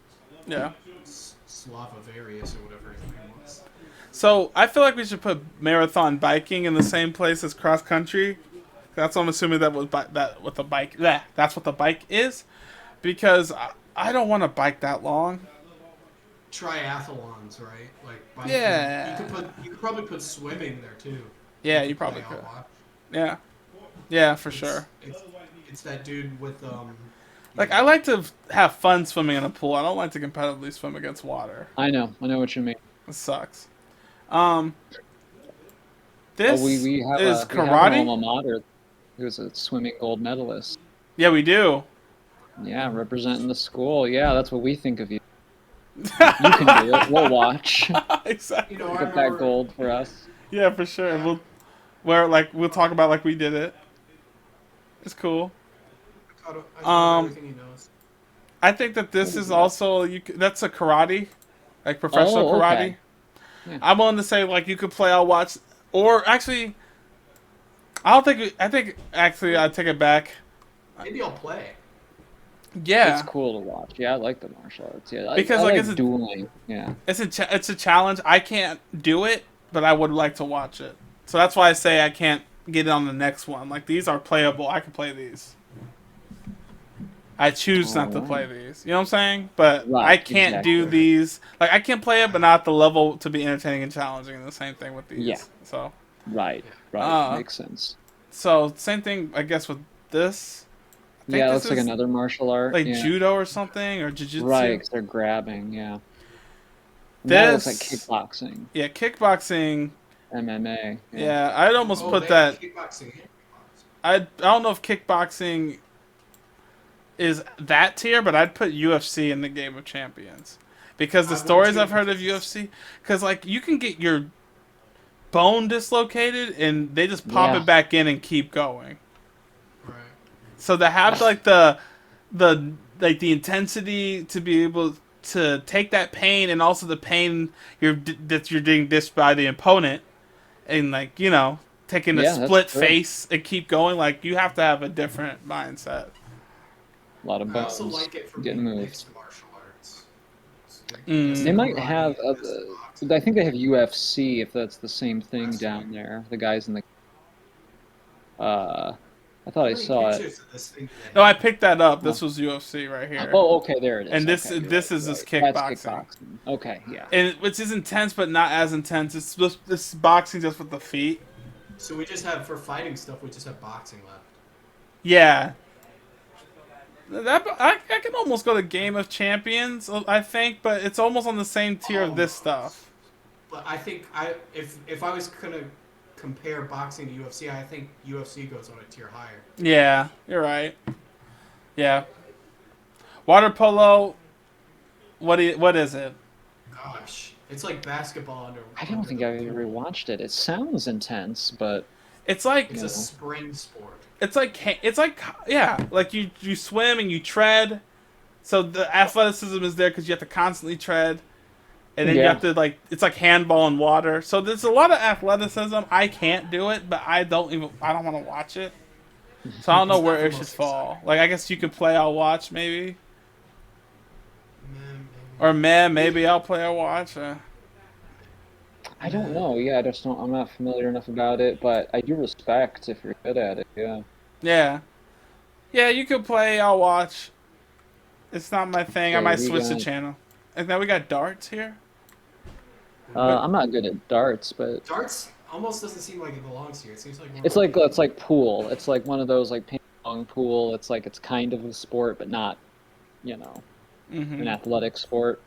yeah. Slavovarius or whatever his name was. So I feel like we should put marathon biking in the same place as cross country. That's what I'm assuming that's what the bike is, because I don't want to bike that long. Triathlons, right? Like biking. Yeah. You could probably put swimming there too. Yeah, you probably Play could. out watch. Yeah, for sure. It's that dude with Like, I like to have fun swimming in a pool. I don't like to competitively swim against water. I know what you mean. It sucks. This We have is we have an karate. alma mater who's a swimming gold medalist. Yeah, we do. Yeah, representing the school. Yeah, that's what we think of you. You can do it. We'll watch. Exactly. You know, I Get that remember, gold for us. Yeah, for sure. We'll talk about like we did it. It's cool. I taught him everything he knows. I think that this What is is that? also that's a karate, like professional Oh, karate. okay. Yeah. I'm willing to say like you could play. I'll watch, or actually, I don't think. I think actually I take it back. Maybe I'll play. Yeah, It's cool to watch. Yeah, I like the martial arts. Yeah, Because, I like, like it's a- dueling. Yeah. it's a challenge. I can't do it, but I would like to watch it. So that's why I say I can't get it on the next one. Like these are playable. I can play these. I choose not to play these. You know what I'm saying? But Right, I can't do exactly. these. Like I can play it, but not at the level to be entertaining and challenging. And the same thing with these. Yeah. So Right. Right. Uh, Makes sense. same thing, I guess, with this. I think Yeah, it this looks like is another martial art. like yeah. judo or something or jiu-jitsu. Right, 'cause they're grabbing. Yeah. And that looks like This- kickboxing, Yeah, kickboxing. MMA. Yeah, I'd almost Oh, put they have that. kickboxing and kickboxing. I don't know if kickboxing is that tier, but I'd put UFC in the Game of Champions because the I would stories too. I've heard of UFC, because like you can get your bone dislocated and they just pop Yeah. it back in and keep going. Right. So to have like the intensity to be able to take that pain and also the pain that you're being dished by the opponent and like taking a Yeah, that's split true. face and keep going, like you have to have a different mindset. A lot of I also bones like it for getting being moved. mixed martial arts. Mm. They might Karate, have. that's boxing. I think they have UFC if that's the same thing down there. The guys in the. I thought I How many saw it. pictures of this thing do they No, I have? picked that up. This was UFC right here. Oh, okay, there it is. And this- okay, you're this right, is this you're right. kickboxing. That's kickboxing. Okay, yeah. And which is intense, but not as intense. It's just this boxing just with the feet. So we just have, for fighting stuff, we just have boxing left. Yeah. I can almost go to Game of Champions, I think, but it's almost on the same tier of this stuff. But I think if I was gonna compare boxing to UFC, I think UFC goes on a tier higher. Yeah, you're right. Yeah. Water polo. What is it? Gosh, it's like basketball under. I don't think I've ever watched it. It sounds intense, but It's like It's a spring sport. It's like like you swim and you tread, so the athleticism is there because you have to constantly tread, and then you Yeah. have to it's like handball in water. So there's a lot of athleticism. I can't do it, but I don't want to watch it. So I don't know It's where not the it should most fall. exciting. Like I guess you could play. I'll watch maybe, Man, or maybe I'll play. I'll watch. I don't know. Yeah, I just don't. I'm not familiar enough about it, but I do respect if you're good at it. Yeah. Yeah. You could play. I'll watch. It's not my thing. I Okay, might we switch the got- channel. And now we got darts here. I'm not good at darts, but darts almost doesn't seem like it belongs here. It seems like more it's like pool. It's like one of those like ping pong pool. It's like it's kind of a sport, but not, Mm-hmm. an athletic sport.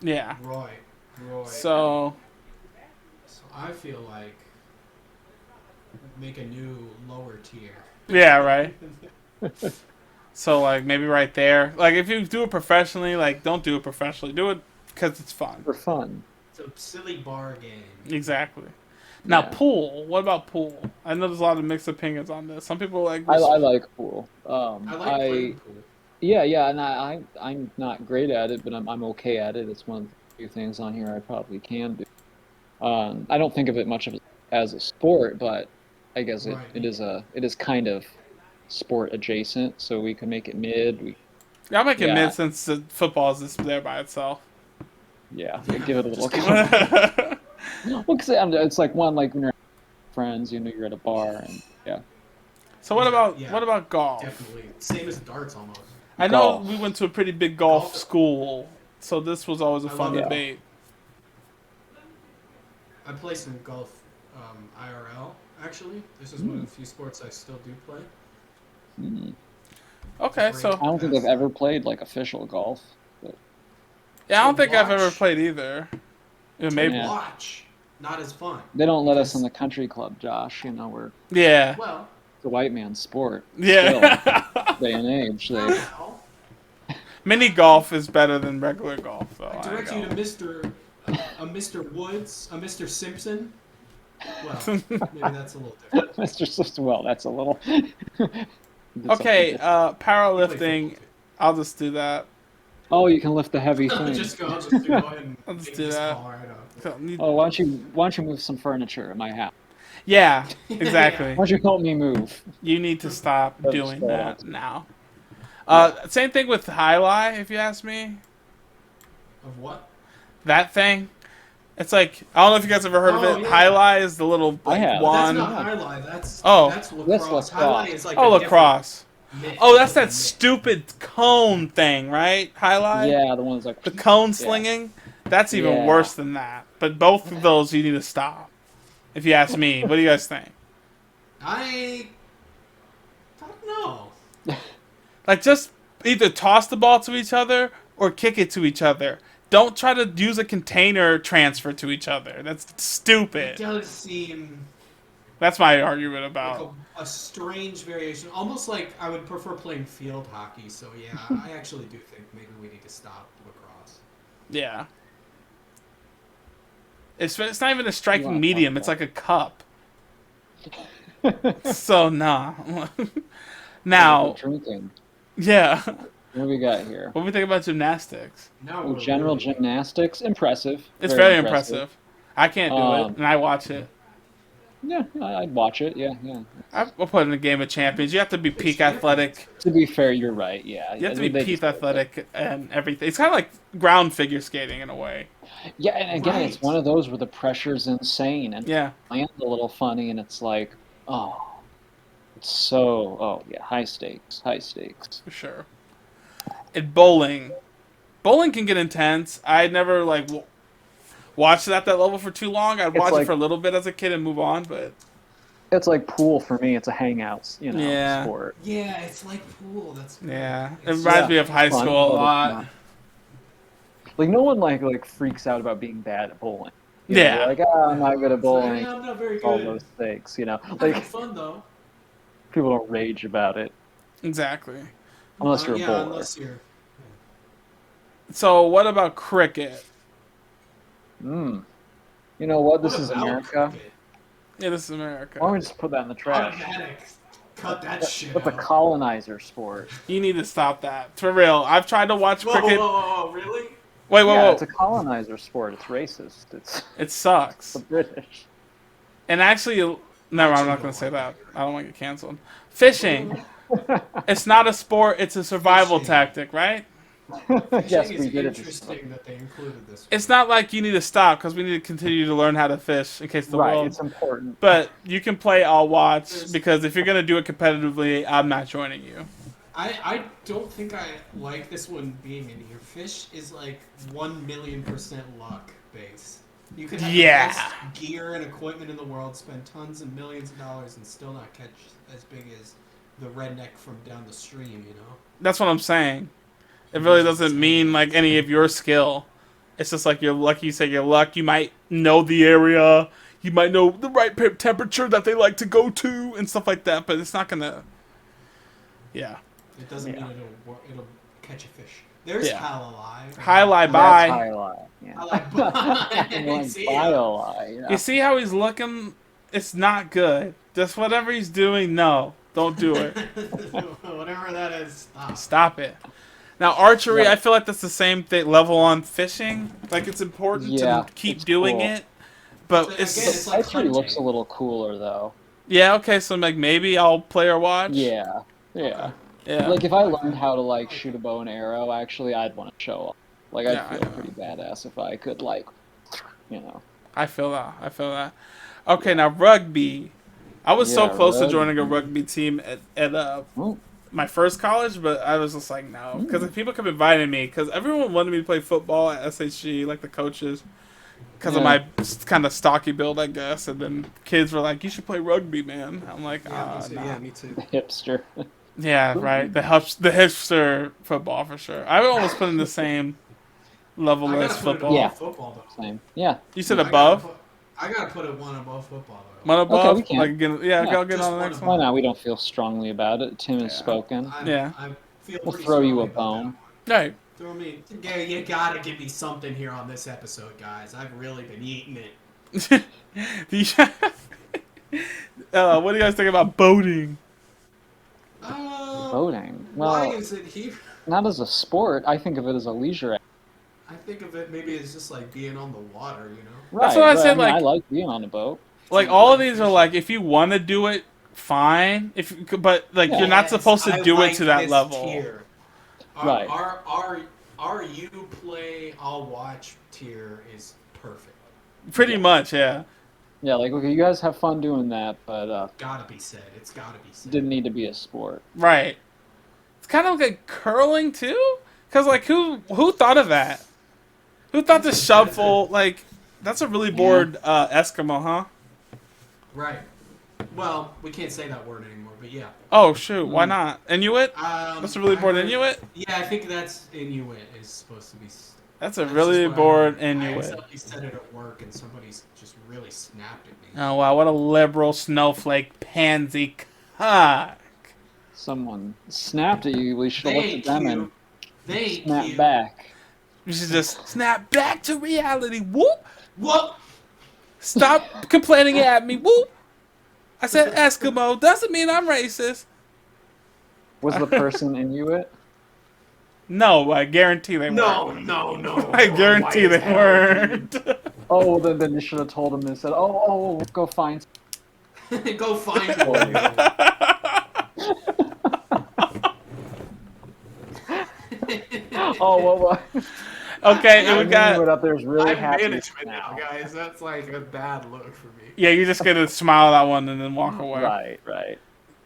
Yeah. Right. So So I feel like make a new lower tier. yeah, right. So like maybe right there. Like if you do it professionally, like don't do it professionally. Do it because it's fun. For fun. It's a silly bar game. Exactly. Now Yeah. pool. What about pool? I know there's a lot of mixed opinions on this. Some people like. I like pool. I like playing pool. Yeah, and I'm not great at it, but I'm okay at it. It's one of the few things on here I probably can do. I don't think of it much as a sport, but I guess Right. it is kind of sport adjacent, so we can make it mid. I'll make it Yeah. mid since football is just there by itself. Yeah, give it a little. So Well, because it's like one like when you're with friends, you're at a bar, and yeah. what about Yeah. what about golf? Definitely. Same as darts almost. I know Golf. we went to a pretty big golf Golf. school, so this was always a I fun love it. debate. I play some golf IRL, actually. This is one of the few sports I still do play. Mm. Okay, so I don't think they've ever played like official golf. But yeah, I don't To think I've ever watch. played either. Yeah, maybe. Yeah. Watch, not as fun. they don't let us Because- in the country club, Josh. You know, we're Yeah. Well, the white man's sport. Yeah. Still, day and age. not They now. Mini golf is better than regular golf, though. I direct you to Mr. Woods, a Mr. Simpson. Well, maybe that's a little different. Mr. System. Well, that's a little. Okay, Play powerlifting. football, I'll just do that. Oh, you can lift the heavy too. thing. I'll just go ahead and I'll just make do this that. call right up. So, Oh, why don't you move some furniture at my house? yeah, exactly. Why don't you help me move? You need to stop That's doing so that awesome. now. Same thing with highlight, if you ask me. Of what? That thing. It's like, I don't know if you guys ever heard of Oh, it. yeah. Highlight is the little I like, have. That's wand. not highlight. That's Oh. lacrosse. lacrosse. Highlight is like Oh, a different lacrosse. myth. Oh, that's It's a that myth. stupid cone thing, right? Highlight? Yeah, the ones like The cone slinging? That's even Yeah. worse than that. But both of those you need to stop. If you ask me. What do you guys think? I don't know. Like, just either toss the ball to each other or kick it to each other. Don't try to use a container transfer to each other. That's It stupid. does seem That's my argument like about. a strange variation. Almost like I would prefer playing field hockey. So yeah, I actually do think maybe we need to stop lacrosse. Yeah. It's not even a You striking wanna medium. talk It's like a cup. So, nah. Now, drinking. yeah. What do we got here? What do we think about gymnastics? No, Oh, general gymnastics, impressive. It's very impressive. I can't do it, Um, and I watch it. Yeah, I'd watch it. Yeah. I'll put in a game of champions. You have to be peak athletic. To be fair, you're right. Yeah, You have to be They peak just- athletic and everything. It's kind of like ground figure skating in a way. Yeah, and again, it's Right. one of those where the pressure's insane and Yeah. lands a little funny, and it's like, high stakes. For sure. And bowling. Bowling can get intense. I never watched it at that level for too long. I'd It's watch it like- for a little bit as a kid and move on, but It's like pool for me. It's a hangouts, Yeah. sport. Yeah, it's like pool. That's yeah. It It's reminds yeah, me of high fun, school a but it's lot. not. Like no one like freaks out about being bad at bowling. Yeah. They're like, I'm not good at It's like, bowling. yeah, I'm not very All good. those things, I'm Like having fun though. people don't rage about it Exactly. unless you're a yeah, bowler. unless you're. So what about cricket? You know what? This What is about America. cricket? Yeah, this is America. Why don't we just put that in the trash? Automatic. Cut that shit That's a out. colonizer sport. You need to stop that. For real. I've tried to watch Whoa, cricket. whoa, really? Wait, Yeah, whoa. it's a colonizer sport. It's racist. It's It sucks. the British. And actually, never, I'm not going to say that. I don't want to get canceled. Fishing. It's not a sport, it's a survival Fishing. tactic, right? Yes, Fishing we is did it. interesting that they included this. It's not like you need to stop because we need to continue to learn how to fish in case the Right, world. it's important. But you can play, I'll watch, because if you're going to do it competitively, I'm not joining you. I don't think I like this one being in here. Fish is like 1,000,000% luck based. You could have Yeah. the best gear and equipment in the world, spend tons and millions of dollars, and still not catch as big as the redneck from down the stream. That's what I'm saying. It really doesn't mean like any of your skill. It's just like you're lucky. You say your luck. You might know the area. You might know the right temperature that they like to go to and stuff like that. But it's not gonna. Yeah. It doesn't mean it'll catch a fish. There's Yeah. Halalive. Highlight That's by. highlight. Yeah. Halalive. See ya. Bioli, You see how he's looking? It's not good. Just whatever he's doing. No, don't do it. Whatever that is, stop. Stop it. Now archery, Yeah. I feel like that's the same level on fishing. Like it's important Yeah, to keep it's doing cool. it. But Again, it's it's like Archery looks a hunting. little cooler though. yeah, okay, so like maybe I'll play or watch. Yeah. Okay. Yeah. Like if I learned how to like shoot a bow and arrow, actually, I'd want to show off. Like I'd Yeah, I feel know. pretty badass if I could like, I feel that. Okay, now rugby. I was so Yeah, close to rugby. joining a rugby team at Oh, my first college, but I was just like, no. Hmm. Because people kept inviting me, because everyone wanted me to play football at SHG, like the coaches, because of Yeah. my kind of stocky build, I guess. And then kids were like, you should play rugby, man. I'm like, Yeah, nah. me too. hipster. Yeah, right. The hipster football for sure. I would almost put in the same level I as gotta put it football. Yeah. above football though. Same. Yeah. You said I above? gotta put it one above football though. One Okay, above? we can. Like, yeah, Yeah. I'll get Just on the one next above. Why one. not? We don't feel strongly about it. Tim has Yeah. spoken. Yeah. I feel We'll pretty throw you strongly a about that bone. one. Right. Throw me. Yeah, you gotta give me something here on this episode, guys. I've really been eating it. What do you guys think about boating? Boating. Why Well, is it here? not as a sport. I think of it as a leisure. I think of it maybe as just like being on the water, you know? Right. That's what I but, said, mean, I like- like being on a boat. Like, all of these are like, if you want to do it, fine. But like, Yeah. you're not supposed to I do like it to that this level. Tier. Right. Our you play, I'll watch tier is perfect. Pretty much, yeah. Yeah, like okay, you guys have fun doing that, but Gotta be said. It's gotta be said. didn't need to be a sport. Right. It's kind of like curling too, because like who thought of that? Who thought to shuffle? Like, that's a really bored Eskimo, huh? Right. Well, we can't say that word anymore, but yeah. Oh shoot, why not? Inuit? That's a really bored I heard- Inuit. Yeah, I think that's Inuit is supposed to be. That's a That's really just what I bored heard. I Inuit. accidentally said it at work, and somebody's just really snapped at me. Oh wow, what a liberal snowflake pansy cock. Someone snapped at you. We should have looked at them and Thank snapped you. back. You should just snap back to reality. Whoop! What? Stop complaining at me. Whoop! I said Eskimo. Doesn't mean I'm racist. Was the person Inuit? No, I guarantee they No, weren't. no. I guarantee they weren't. Oh, well, then you should have told him and said, "Oh, go find." Go find one. Oh, well. Okay, and we Inuit got. up there is really I'm happy management now, guys. That's like a bad look for me. Yeah, you just get to smile at that one and then walk away. Right.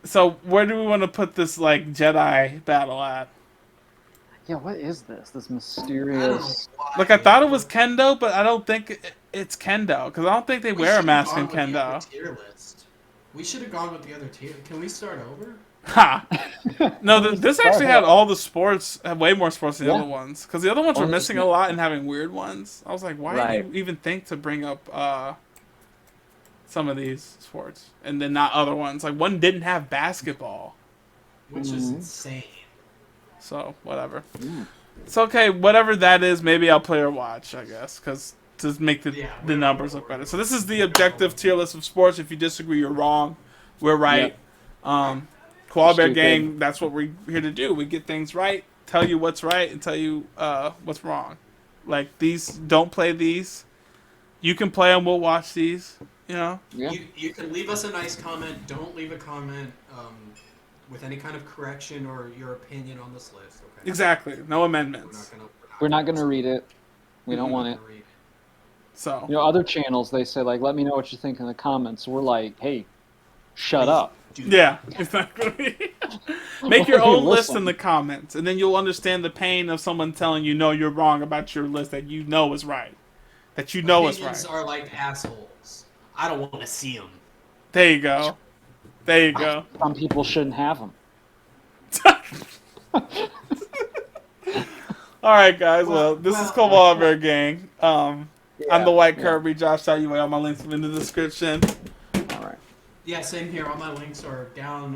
So where do we want to put this like Jedi battle at? Yeah, what is this? This I don't know mysterious. why. Look, I thought it was Kendo, but I don't think it's Kendo because I don't think they We wear a should've mask in gone with the other Kendo. tier list. We should have gone with the other tier. Can we start over? Ha! No, this actually had all the sports, had way more sports than the Yeah. other ones. Because the other ones were Oh, missing a lot and having weird ones. I was like, why Right. did you even think to bring up some of these sports and then not other ones? Like one didn't have basketball, Which is insane. so whatever. Mm. It's okay, whatever that is. Maybe I'll play or watch, I guess, because to make the numbers look better. So this is the objective tier list of sports. If you disagree, you're wrong. We're right. Koala Bear Stupid. Gang, that's what we're here to do. We get things right, tell you what's right, and tell you what's wrong. Like, these, don't play these. You can play them, we'll watch these, you know? Yeah. You can leave us a nice comment. Don't leave a comment with any kind of correction or your opinion on this list. Okay. Exactly. No amendments. We're not gonna read it. We don't want it. Read it. So, You know, other channels they say like, "Let me know what you think in the comments." We're like, "Hey, shut Please up." do yeah, exactly. Make your Hey, own list listen. in the comments, and then you'll understand the pain of someone telling you, no, you're wrong about your list that you know is right. That you know is Opinions right. are like assholes. I don't want to see them. There you go. There you go. Some people shouldn't have them. All right, guys. Well, this is Koala Bear Gang. I'm the White yeah. Kirby, josh.ua. All my links are in the description. All right. Yeah, same here. All my links are down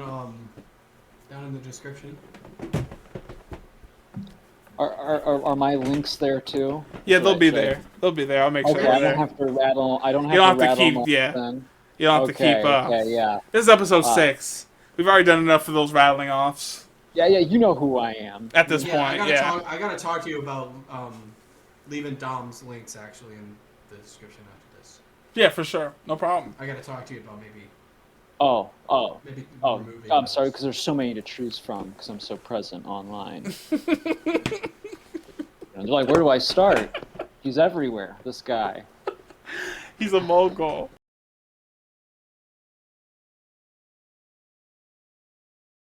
in the description. Are my links there too? Yeah, they'll Right, be so- there. They'll be there. I'll make sure Okay, they're I there. don't have to rattle. I don't have You don't to have to rattle keep- them off yeah. then. You don't have Okay, to keep. okay, yeah. This is episode Uh, 6. We've already done enough of those rattling offs Yeah. You know who I am. at this I point. gotta Yeah. I gotta talk to you about leaving Dom's links actually in the description after this. Yeah, for sure. No problem. I gotta talk to you about maybe Oh. removing. I'm those. sorry because there's so many to choose from because I'm so present online. And they're like, where do I start? He's everywhere. This guy. He's a mogul.